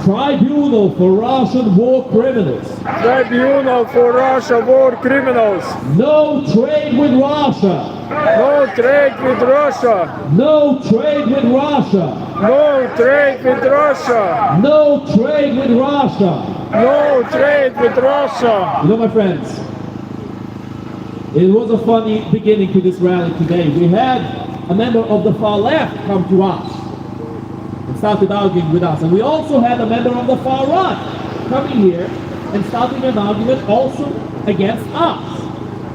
Tribunal for Russian war criminals. Tribunal for Russian war criminals. No trade with Russia. No trade with Russia. No trade with Russia. No trade with Russia. No trade with Russia. No trade with Russia. You know, my friends, it was a funny beginning to this rally today. We had a member of the far left come to us and started arguing with us. And we also had a member of the far right coming here and starting an argument also against us.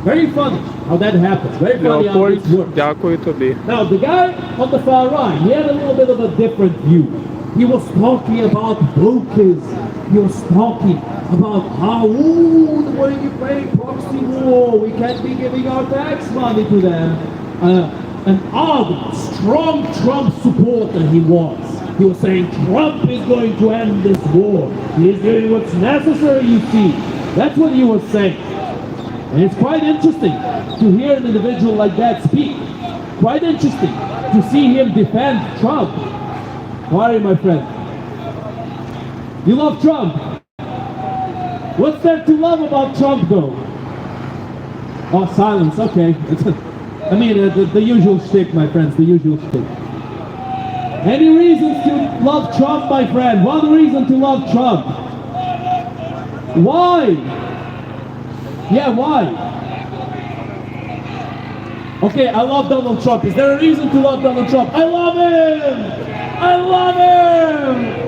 Very funny how that happens. Very funny how Leopold, this works. дякую тобі. Now, the guy on the far right, he had a little bit of a different view. He was talking about brokers. He was talking about how, we're in Ukraine, proxy war, we can't be giving our tax money to them. An ardent, strong Trump supporter he was. He was saying Trump is going to end this war. He is doing what's necessary, you see. That's what he was saying. And it's quite interesting to hear an individual like that speak. Quite interesting to see him defend Trump. Why, my friend? You love Trump? What's there to love about Trump, though? Oh, silence, okay. I mean, the usual shtick, my friends, the usual shtick. Any reasons to love Trump, my friend? One reason to love Trump. Why? Yeah, why? Okay, I love Donald Trump. Is there a reason to love Donald Trump? I love him! I love him!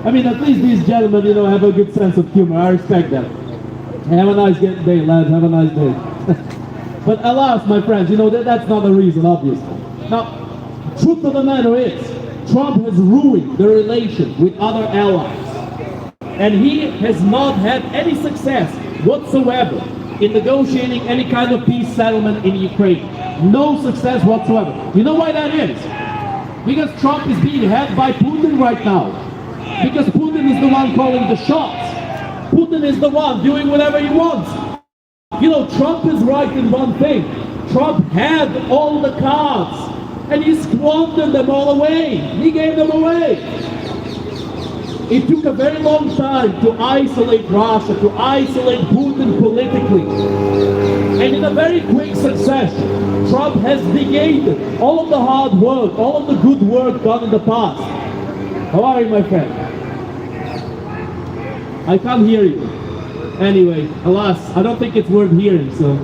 I mean, at least these gentlemen, you know, have a good sense of humor. I respect that. Have a nice day, lads. Have a nice day. But alas, my friends, you know, that's not the reason, obviously. Now, truth of the matter is, Trump has ruined the relation with other allies. And he has not had any success whatsoever in negotiating any kind of peace settlement in Ukraine. No success whatsoever. You know why that is? Because Trump is being held by Putin right now. Because Putin is the one calling the shots. Putin is the one doing whatever he wants. You know, Trump is right in one thing. Trump had all the cards and he squandered them all away. He gave them away. It took a very long time to isolate Russia, to isolate Putin politically. And in a very quick succession, Trump has negated all of the hard work, all of the good work done in the past. How are you, my friend? I can't hear you. Anyway, alas, I don't think it's worth hearing, so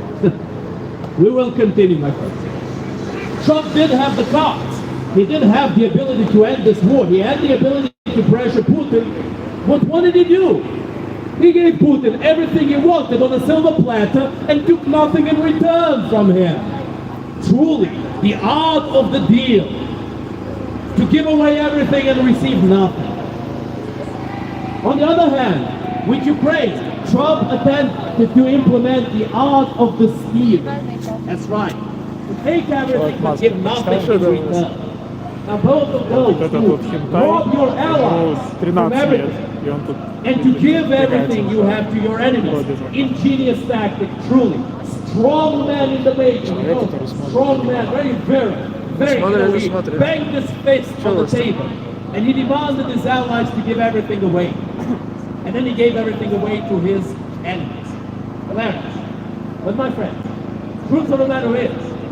we will continue, my friends. Trump did have the cards. He did have the ability to end this war. He had the ability to pressure Putin. But what did he do? He gave Putin everything he wanted on a silver platter and took nothing in return from him. Truly, the art of the deal. To give away everything and receive nothing. On the other hand, with Ukraine, Trump attempted to implement the art of the steal. That's right. To take everything but give nothing in return. Now both of those who rob your allies from everything and to give everything you have to your enemies. Ingenious tactic, truly. Strong man in the making, you know. Strong man, very he banged his fist on the table. And he demanded his allies to give everything away. And then he gave everything away to his enemies. Hilarious. But my friend, truth of the matter is,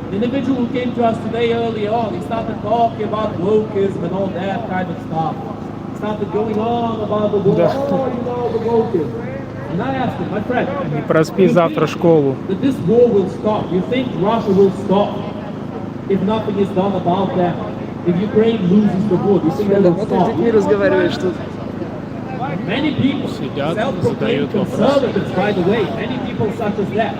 the individual who came to us today early on, he started talking about wokeism and all that kind of stuff. He started going on about the war, you know, the wokeism. And I asked him, my friend, Проспи завтра школу. that this war will stop. You think Russia will stop if nothing is done about that? If Ukraine loses the war, you think they will stop? Many people, self-proclaimed conservatives, by the way, many people such as that,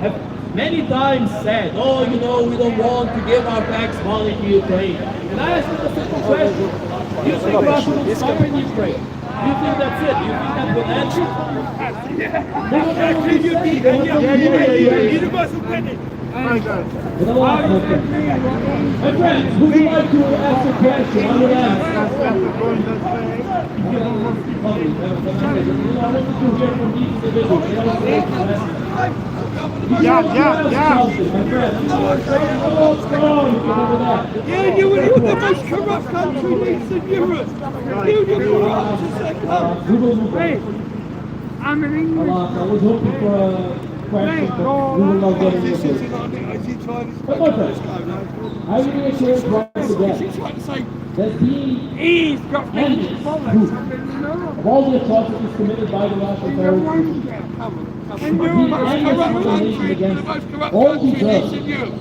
have many times said, oh, you know, we don't want to give our tax money to Ukraine. And I asked them a simple question. Do you think Russia will stop in Ukraine? Do you think that's it? Do you think that will end it? They will never leave Ukraine. They will never leave Ukraine. My friends, would you like to ask a question? I would ask. Yeah, you were the most corrupt country in Europe. You were corrupt as they come. Hey, I'm in English. I was hoping for a question, but we will not get into it. But my friends, I will reassure once again that He's got me of all the atrocities committed by the Russian terrorists, And you're the most corrupt country, the most corrupt country in Europe.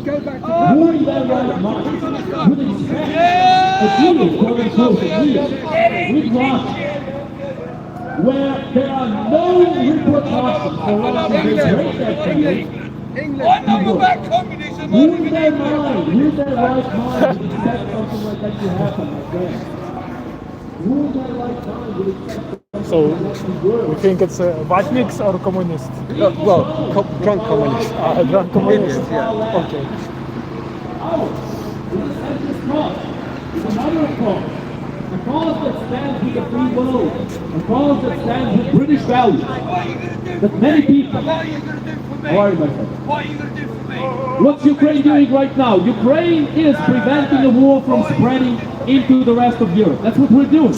Who in their right mind would expect a deal, quote unquote, a deal with Russia where there are no repercussions for Russia to break that country? I know about communism. Who in their mind, who in their right mind would expect something like that to happen, my friend? Who in their right mind would expect So, you think it's a white mix or communist? Well, drunk communist. Drunk communist? Idiot, yeah. Okay. Ours is a centrist cause. It's another cause. A cause that stands with the free world. A cause that stands with British values. What are you going to do That for many me? people. What are you going to do for me? How are you, my friend? What are you going to do for me? What's Ukraine doing right now? Ukraine is preventing the war from spreading into the rest of Europe. That's what we're doing.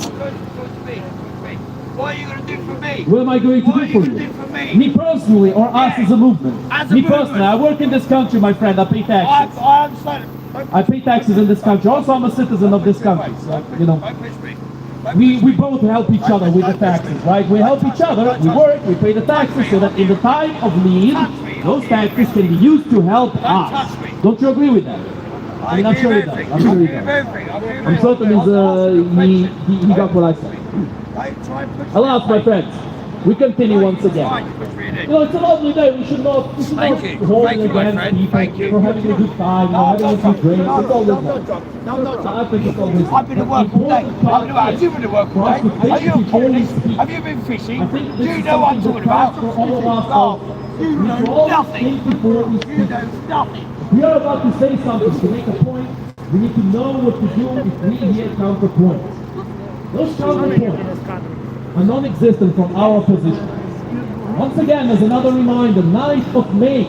What are you going to do for me? What am I going to What are do you for going to you? do for me? Me personally, or us as a movement? As a Me movement. personally, I work in this country, my friend. I pay taxes. I understand. I pay taxes in this country. Also, I'm a citizen of this country. So, you know, Don't push me. we both help each other with the taxes, right? We help each other. We work. We pay the taxes so that in the time of need, those taxes can be used to help us. Don't you agree with that? I mean, I'm sure he does. I'm sure he does. I'm certain he got what I said. Alas, my friends, we continue once again. You know, it's a lovely day. We should not hold it against people for having a good time, having a good drink. It's always nice. I think it's always nice. I've been to work all day. Have you been to work all day? Are you have you been fishing? Do you know what I'm talking about? You know nothing. You know nothing. We are about to say something, to make a point. We need to know what to do if we hear counterpoints. Those counterpoints are non-existent from our position. Once again, as another reminder, 9th of May,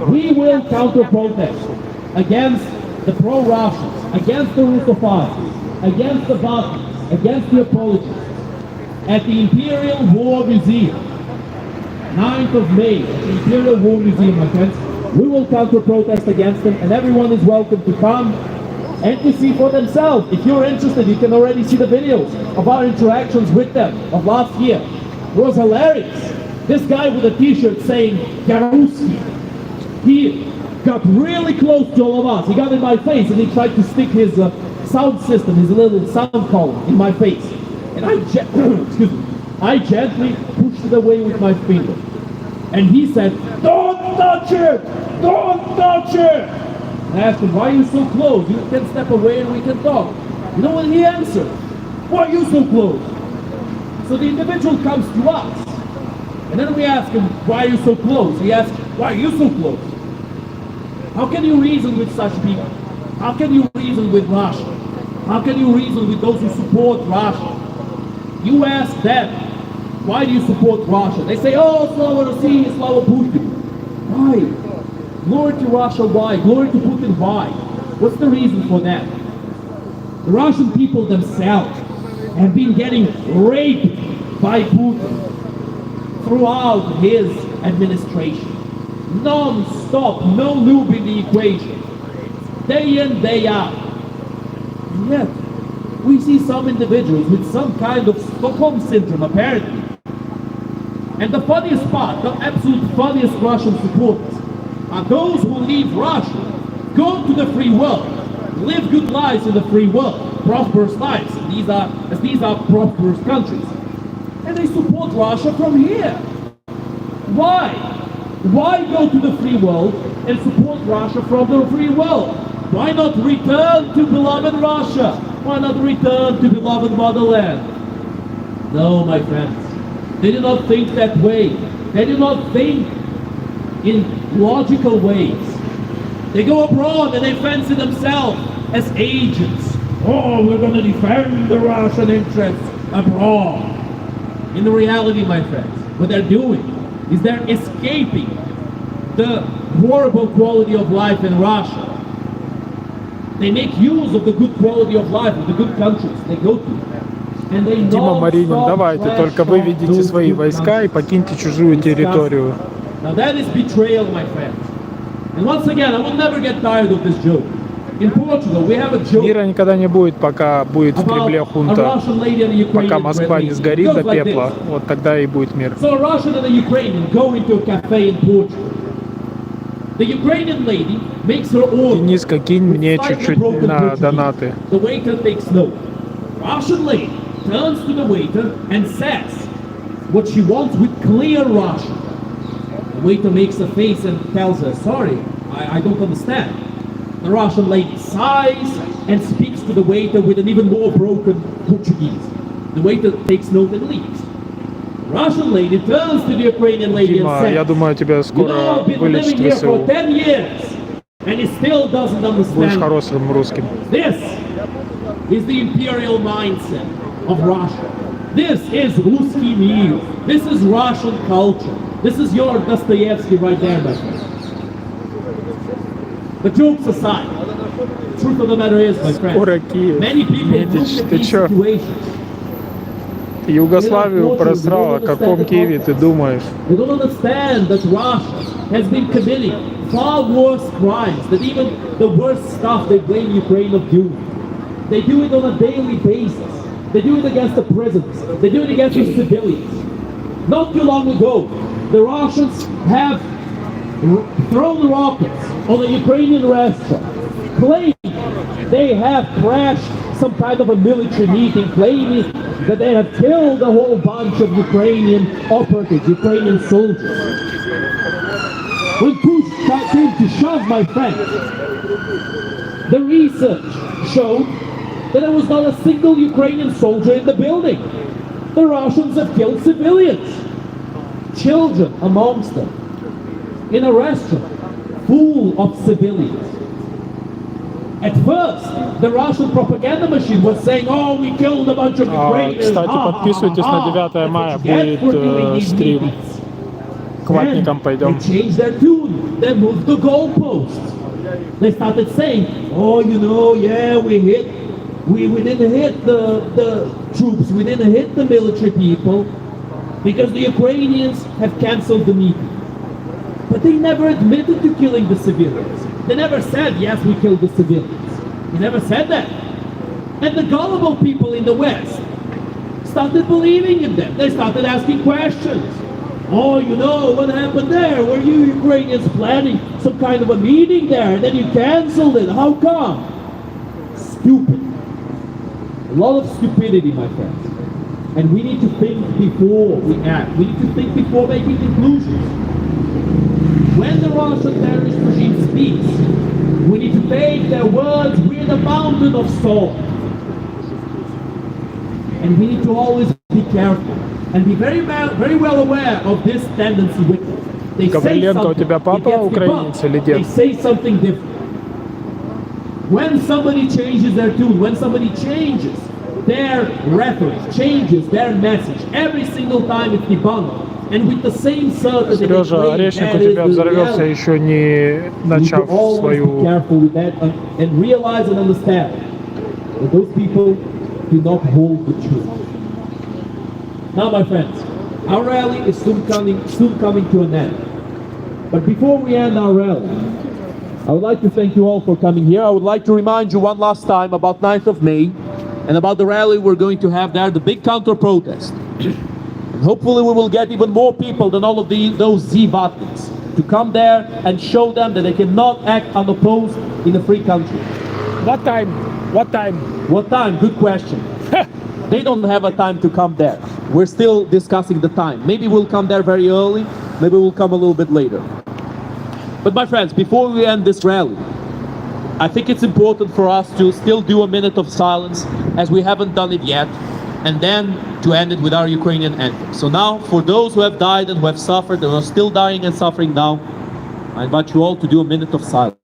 we will counter-protest against the pro-Russians, against the Russophiles, against the Balkans, against the apologists, at the Imperial War Museum. 9th of May, at the Imperial War Museum, my friends. We will counter-protest against them, and everyone is welcome to come and to see for themselves. If you're interested, you can already see the videos of our interactions with them of last year. It was hilarious. This guy with a t-shirt saying Garuski, he got really close to all of us. He got in my face and he tried to stick his sound system, his little sound column in my face. And I gently pushed it away with my finger. And he said, "Don't touch it! Don't touch it!" I asked him, "Why are you so close? You can step away and we can talk." You know what he answered? "Why are you so close?" So the individual comes to us. And then we ask him, "Why are you so close?" He asks, "Why are you so close?" How can you reason with such people? How can you reason with Russia? How can you reason with those who support Russia? You ask them, "Why do you support Russia?" They say, "Oh, Slava России, Slava Putin." Why? Glory to Russia, why? Glory to Putin, why? What's the reason for that? The Russian people themselves have been getting raped by Putin throughout his administration. Non-stop, no lube in the equation. Day in, day out. And yet, we see some individuals with some kind of Stockholm syndrome, apparently. And the funniest part, the absolute funniest Russian supporters, are those who leave Russia, go to the free world, live good lives in the free world, prosperous lives. These are prosperous countries. And they support Russia from here. Why? Why go to the free world and support Russia from the free world? Why not return to beloved Russia? Why not return to beloved motherland? No, my friends. They do not think that way. They do not think in logical ways. They go abroad and they fancy themselves as agents. Oh, we're going to defend the Russian interests abroad. In the reality, my friends, what they're doing is they're escaping the horrible quality of life in Russia. They make use of the good quality of life of the good countries they go to. And they Дима Маринин, давайте, только выведите свои войска и покиньте чужую территорию. Now that is betrayal, my friends. And once again, I will never get tired of this joke. In Portugal, we have a joke. Мира никогда не будет, пока будет в Кремле хунта, пока Москва не сгорит до пепла, вот тогда и будет мир. So a Russian and a Ukrainian go into a cafe in Portugal. The Ukrainian lady makes her order. Дениска, кинь мне чуть-чуть на донаты. The waiter takes note. Russian lady turns to the waiter and says what she wants with clear Russian. The waiter makes a face and tells her, "Sorry, I don't understand." The Russian lady sighs and speaks to the waiter with an even more broken Portuguese. The waiter takes note and leaves. The Russian lady turns to the Ukrainian lady and Дима, says, я думаю, тебя "You know, скоро I've been вылечат living here for ВСУ. 10 years and he still doesn't Будешь understand." хорошим русским. This is the imperial mindset of Russia. This is Ruski mir. This is Russian culture. This is your Dostoevsky right there, my friend. But jokes aside, the truth of the matter is, my friend, Скоро Киев. many people look Медич, at ты these чё? situations. Югославию просрал, о каком Киеве ты думаешь? They don't understand that Russia has been committing far worse crimes, that even the worst stuff they blame Ukraine of doing. They do it on a daily basis. They do it against the prisons. They do it against the civilians. Not too long ago, the Russians have thrown rockets on a Ukrainian restaurant, claiming they have crashed some kind of a military meeting, claiming that they have killed a whole bunch of Ukrainian operatives, Ukrainian soldiers. When push came to shove, my friends, the research showed that there was not a single Ukrainian soldier in the building. The Russians have killed civilians, children amongst them, in a restaurant full of civilians. At first, the Russian propaganda machine was saying, oh, we killed a bunch of Ukrainians. Кстати, подписывайтесь на 9 мая, будет стрим. К ватникам пойдем. They changed their tune. They moved the goalposts. They started saying, oh, you know, yeah, we didn't hit the troops, we didn't hit the military people, because the Ukrainians have cancelled the meeting. But they never admitted to killing the civilians. They never said, yes, we killed the civilians. They never said that. And the gullible people in the West started believing in them. They started asking questions. Oh, you know, what happened there? Were you Ukrainians planning some kind of a meeting there, and then you cancelled it? How come? Stupid. A lot of stupidity, my friends. And we need to think before we act. We need to think before making conclusions. When the Russian terrorist regime speaks, we need to take their words with a mountain of salt. And we need to always be careful and be very well aware of this tendency with them. They say Гавриленко, у тебя something, папа it gets украинец или debunked. They дед? say something different. When somebody changes their tune, when somebody changes their rhetoric, changes their message, every single time it's debunked. And with the same certainty, Сережа, орешник у тебя взорвется, еще не начав свою... careful with that and realize and understand that those people do not hold the truth. Now, my friends, our rally is soon coming to an end. But before we end our rally, I would like to thank you all for coming here. I would like to remind you one last time about 9th of May and about the rally we're going to have there, the big counter-protest. And hopefully we will get even more people than all of those Z-Vatniks to come there and show them that they cannot act unopposed in a free country. What time? What time? What time? Good question. They don't have a time to come there. We're still discussing the time. Maybe we'll come there very early, maybe we'll come a little bit later. But my friends, before we end this rally, I think it's important for us to still do a minute of silence, as we haven't done it yet, and then to end it with our Ukrainian anthem. So now, for those who have died and who have suffered and are still dying and suffering now, I invite you all to do a minute of silence.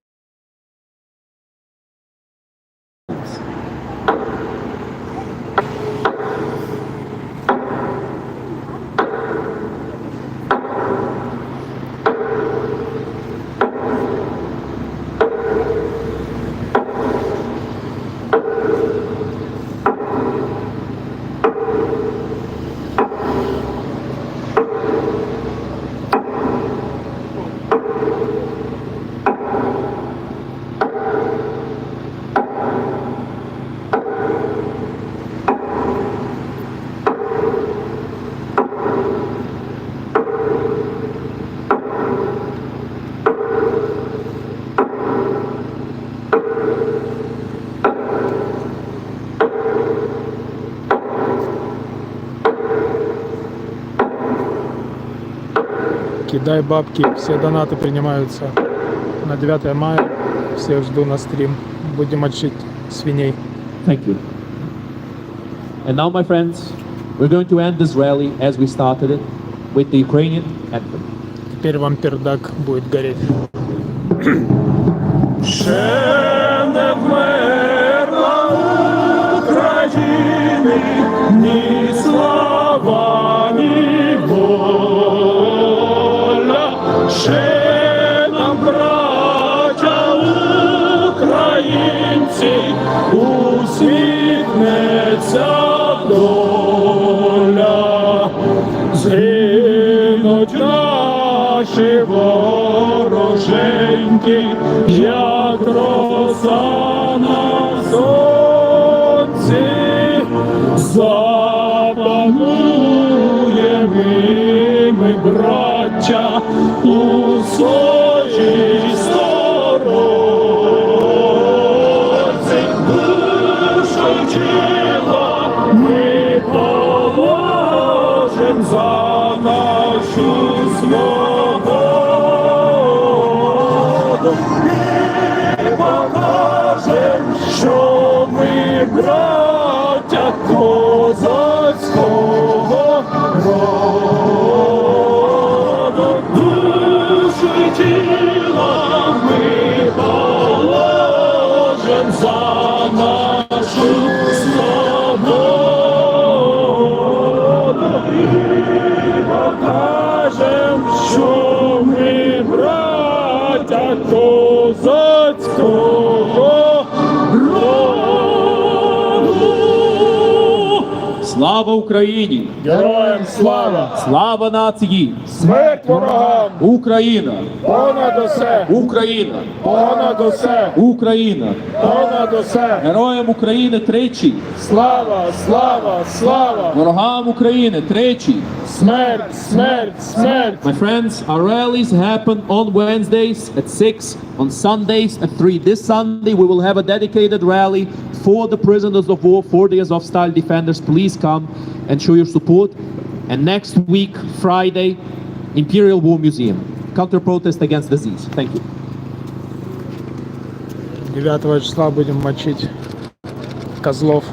Кидай бабки, все донаты принимаются на 9 мая. Всех жду на стрим. Будем отшить свиней. Thank you. And now, my friends, we're going to end this rally as we started it with the Ukrainian anthem. Теперь вам пердак будет гореть. Ни слава, ни воля, ще нам, браття українці, усміхнеться доля. Згинуть наші вороженьки, як роса на сонці. Запануємо ми, браття, у своїй сторонці. Душу тіла ми і покажем, що ми браття козацького роду. Душу й тіла ми положим за нашу свободу і покажем, що ми браття козацького роду. Слава Україні! Героям слава! Слава нації! Смерть ворогам! Україна! Понад усе! Україна! Понад усе! Україна! Понад усе! Героям України тричі! Слава! Слава! Слава! Ворогам України тричі! Смерть! Смерть! Смерть! My friends, our rallies happen on Wednesdays at 6, on Sundays at 3. This Sunday we will have a dedicated rally for the prisoners of war, for the Azovstal defenders. Please come and show your support. And next week, Friday, Imperial War Museum. Counter-protest against disease. Thank you. 9 числа будем мочить козлов.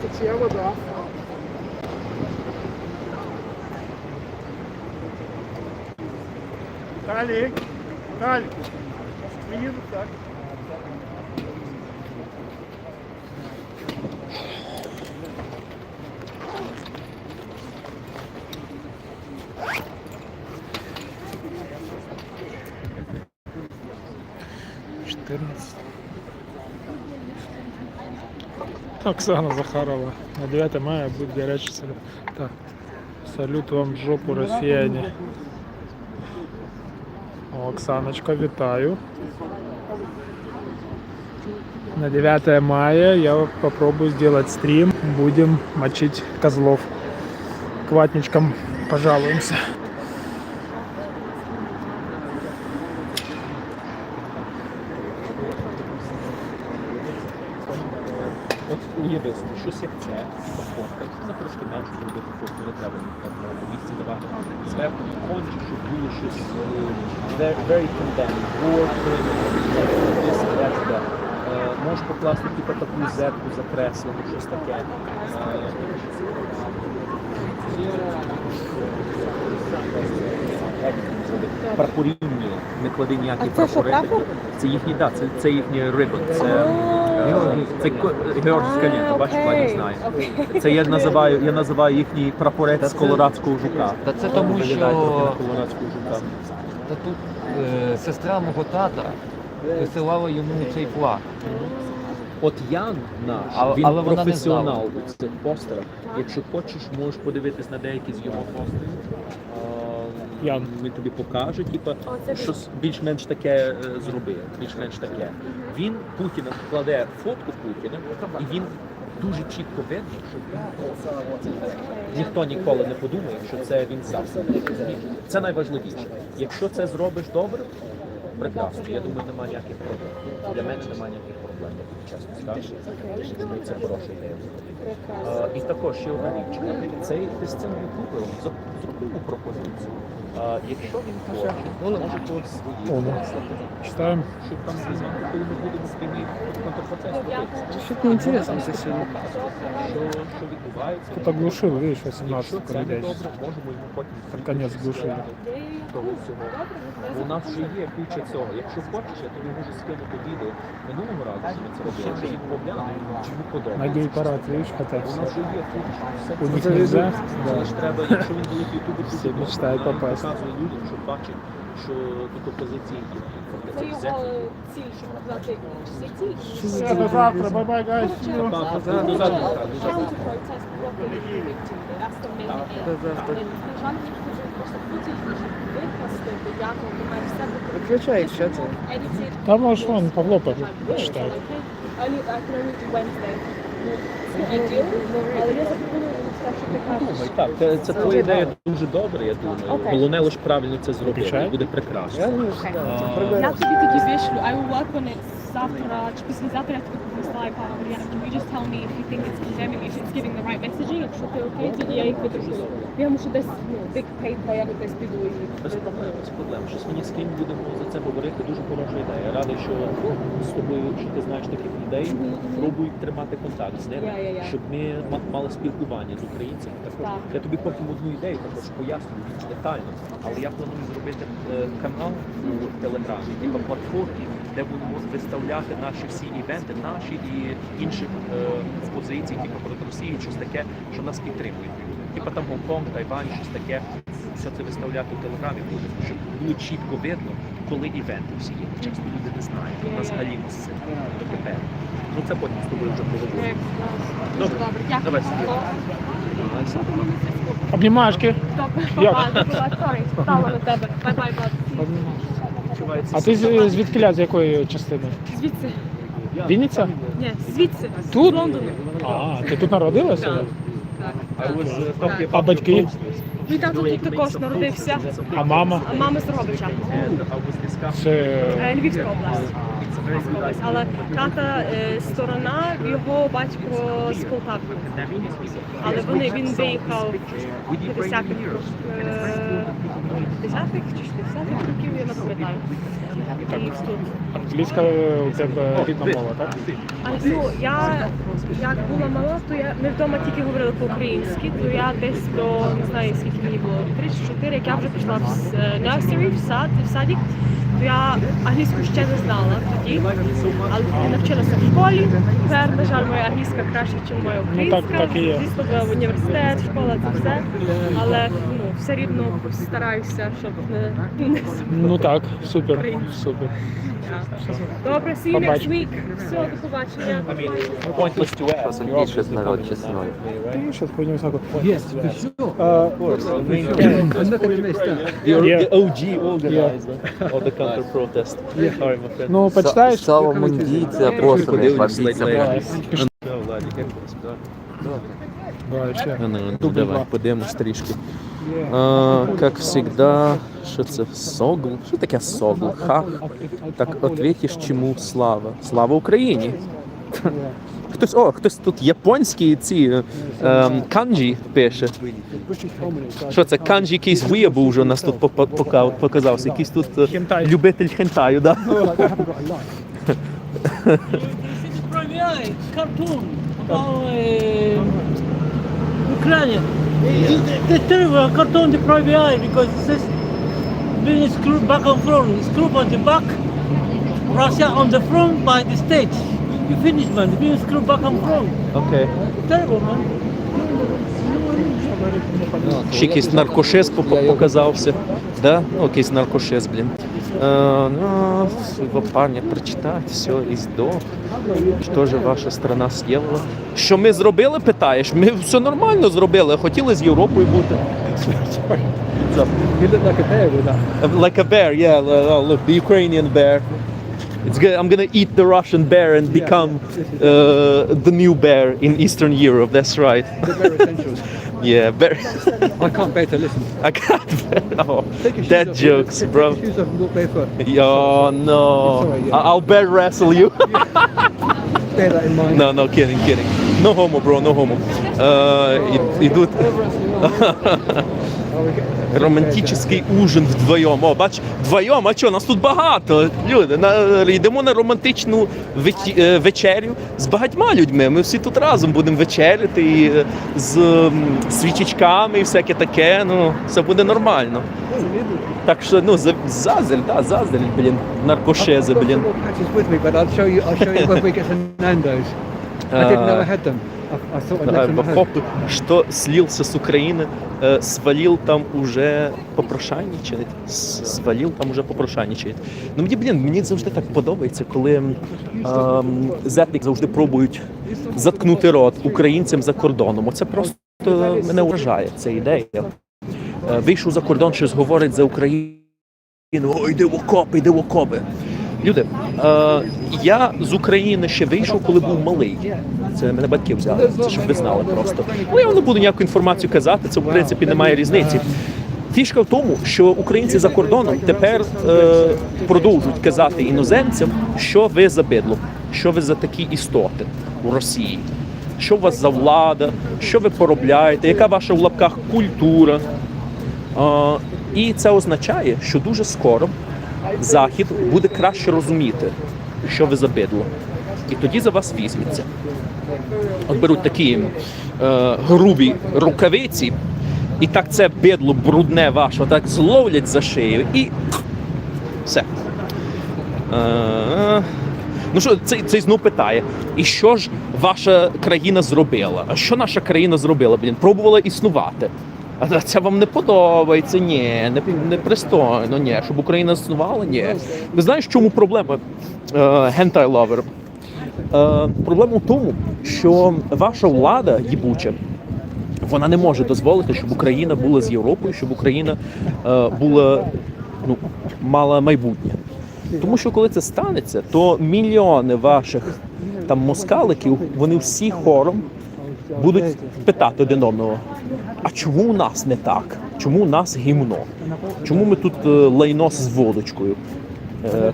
Тече вода. Талік, Талік, мені так. Оксана Захарова. На 9 мая будет горячий салют. Так. Салют вам в жопу, россияне. О, Оксаночка, витаю. На 9 мая я попробую сделать стрим. Будем мочить козлов. К ватничкам пожалуемся. От уяви, щось як це, пофоткати, це трошки менше зробити фото, не треба на місці давати. Зверху конче, щоб було щось very condemning, war, можеш покласти типу таку зетку закреслену, щось таке. Прапорівні, не клади ніякі прапори. Це їхні, да, це їхній рибон. Це георгська, бачиш, пані знає. Це я називаю їхній прапорець з колорадського жука. Та це тому, що колорадського жука. та тут сестра мого тата висилала йому цей флаг. От Ян наш, він але вона професіонал у цих постерах. Якщо хочеш, можеш подивитись на деякі з його постерів. Ян. Ми тобі покажемо, типу, щось більш-менш таке зробив, більш-менш таке. Він Путіна кладе фотку Путіна, і він дуже чітко видно, що ніхто ніколи не подумає, що це він сам. Це найважливіше. Якщо це зробиш добре, прекрасно. Я думаю, немає ніяких проблем. Для мене немає ніяких проблем, чесно скажу. Думаю, це хороша ідея. І також ще одна річ. Цей ти з цим ютубером зробив пропозицію. Якщо він хоче, може когось Читаем. щоб там зв'язати, коли ми будемо спільні контрпроцес робити. Що не інтересно це сьогодні. Що відбувається. Тут оглушил, видишь, Якщо 18 це не людей. добре, можемо йому потім Под конец глушили. того всього. У нас вже є куча цього. Якщо хочеш, я тобі можу скинути відео. Минулого разу ми це робили, вже відмовляли, чому На подобається. гей-парад, видишь, хотят У все. нас вже є куча. У них нельзя. Але ж треба, якщо він буде в ютубі, Всі мечтають попасть. показує людям, щоб бачить, що тут опозиції є. Це його ціль, щоб показати всі ті, Все, до завтра, bye-bye, guys. See you. До завтра. counter-protest blocking victim. That's the main aim. На жаль, ніхто просто Путін може викласти, бо як він має все Виключай, що це? edited. Там можешь вон Павло почитать. I can only do Wednesday. Це ідея, але я запропоную що ти кажеш. Так, це твоя ідея дуже добра, я думаю. Головне лише правильно це зробити, Включай. і буде прекрасно. Я тобі тоді вишлю, I will work on it завтра, чи післязавтра я тобі прислаю пару варіантів. Can you just tell me if you think it's condemning, if it's giving the right messaging? Якщо ти окей, тоді я їх відроблю. Я мушу десь, big paper, я десь піду і... Без проблем, без проблем. Щось мені з ким будемо за це говорити, дуже хороша ідея. Я радий, що з тобою, що ти знаєш таких людей, пробуй тримати контакт з ними, щоб ми мали спілкування з українцями. Також я тобі потім одну ідею також поясню більш детально, але я планую зробити канал у Телеграмі, типу платформі, де будемо виставляти наші всі івенти, наші і інших позицій, типу проти Росії, щось таке, що нас підтримують. Типу там Гонконг, Тайвань, щось таке. Все це виставляти в Телеграмі буде, щоб було чітко видно, коли івенти всі є. Часто люди не знають, у нас взагалі все тепер. Ну це потім з тобою вже поговоримо. Добре, давай сюди. Обнімашки. Папа, сорі, стала на тебе. Бай-бай, бат. А ти звідкиля, з якої частини? Звідси. Вінниця? Ні, звідси. Тут? З Лондону. А, ти тут народилася? Так. А батьки? Мій тато тут також народився. А мама? А мама з Дрогобича. Це... Львівська область. Але тата сторона, його батько з Полтави. Але він виїхав в 50-х чи 60-х років, я не пам'ятаю. Англійська у тебе рідна мова, так? Ну, я як була мала, то ми вдома тільки говорили по-українськи, то я десь до, не знаю скільки мені було, 3-4, як я вже пішла в nursery, в садик, то я англійську ще не знала тоді, але я навчилася в школі. Тепер, на жаль, моя англійська краще, ніж моя українська. Ну, так і є. Звісно, в університет, школа, це все, але все рівно стараюся, щоб не Ну так, супер, супер. Добре, see you next week. Все, до побачення. Pointless to ask. Більшість народ чесною. Ти щас по ньому знаку. Yes, for sure. I'm not going to miss that. The OG organizer of the counter-protest. Sorry, my friend. Ну, почитаєш? Слава мундійці, апостолів, бабійця. Давай, ще. Давай, подивимось трішки. Как всегда, що це согл? Що таке согл? Ха? Так, ответиш чому слава? Слава Україні! Хтось тут японські ці канджі пише. Що це? Канджі якийсь виябу вже у нас тут показався. Якийсь тут любитель хентаю, да? Cartoon about Ukrainian. It's terrible cartoon, the private eye, because it says being screwed back and front, screwed on the back, Russia on the front by the States. You finish, man, being screwed back and front. Окей. Terrible, man. Ще якийсь наркошист показався. Да? Ну, якийсь наркошист, блін. Его парня прочитать, все, і здох. Що ж ваша страна зробила? Що ми зробили, питаєш? Ми все нормально зробили, хотіли з Європою бути. You look like a bear with that. Like a bear, yeah, look, the Ukrainian bear. It's good. I'm gonna eat the Russian bear and become the new bear in Eastern Europe, that's right. The bear essentials. Yeah, bear. I can't bear to listen. I can't bear, oh, Take your shoes dead off. jokes, bro. Take your shoes off and walk barefoot. Oh no, Sorry, yeah. I'll bear wrestle you. Bear that in mind. No, kidding. No homo, bro, no homo. Ідуть. Романтичний ужин вдвоєм. О, бач, вдвоєм, а що, нас тут багато. Люди, йдемо на романтичну вечерю з багатьма людьми. Ми всі тут разом будемо вечеряти і з свічечками і всяке таке. Ну, все буде нормально. Так що, ну, зазель, блін, наркошези, блін. I've got patches with me, but I'll show you when we get to Nando's. I didn't know I had them. I thought I'd left them at home. Что слился с Украины, свалил там уже попрошайничает. Свалил там уже попрошайничает. Ну мені завжди так подобається, коли зетник завжди пробують заткнути рот українцям за кордоном. Оце просто мене вражає, ця ідея. Вийшов за кордон, щось говорить за Україну. О, йди в окопи. Люди, я з України ще вийшов, коли був малий. Це мене батьки взяли, це щоб ви знали просто. Ну, я не буду ніяку інформацію казати, це в принципі немає різниці. Фішка в тому, що українці за кордоном тепер продовжують казати іноземцям, що ви за бидло, що ви за такі істоти у Росії, що у вас за влада, що ви поробляєте, яка ваша в лапках культура. І це означає, що дуже скоро Захід буде краще розуміти, що ви за бидло. І тоді за вас візьметься. От беруть такі грубі рукавиці, і так це бидло брудне ваше, так зловлять за шию і все. Ну що, цей знов питає, і що ж ваша країна зробила? А що наша країна зробила, блін? Пробувала існувати. А це вам не подобається? Ні, не пристойно, ні. Щоб Україна існувала? Ні. Ви знаєш, в чому проблема, гентай-ловер? Проблема в тому, що ваша влада їбуча, вона не може дозволити, щоб Україна була з Європою, щоб Україна була, мала майбутнє. Тому що коли це станеться, то мільйони ваших там москаликів, вони всі хором будуть питати один одного, а чому у нас не так? Чому у нас гімно? Чому ми тут лайно з водочкою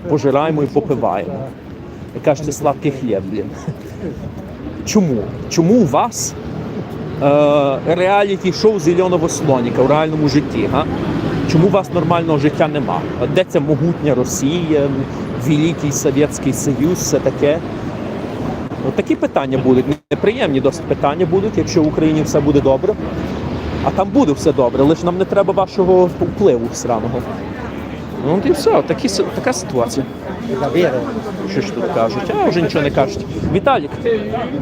пожираємо і попиваємо? І кажете, сладкий хліб, блін. Чому? Чому у вас реаліті-шоу «Зеленого слоніка» в реальному житті? Га? Чому у вас нормального життя нема? Де ця могутня Росія, Великий Совєтський Союз, все таке? От такі питання будуть, неприємні досить питання будуть, якщо в Україні все буде добре. А там буде все добре, лише нам не треба вашого впливу сраного. Ну от і все, така ситуація. Що ж тут кажуть? А вже нічого не кажуть. Віталік,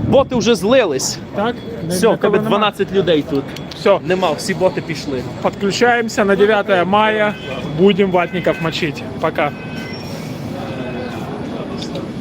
боти вже злились. Так? Все, в тебе 12 людей тут. Все. Нема, всі боти пішли. Подключаемся на 9 мая. Будем ватников мочить. Пока.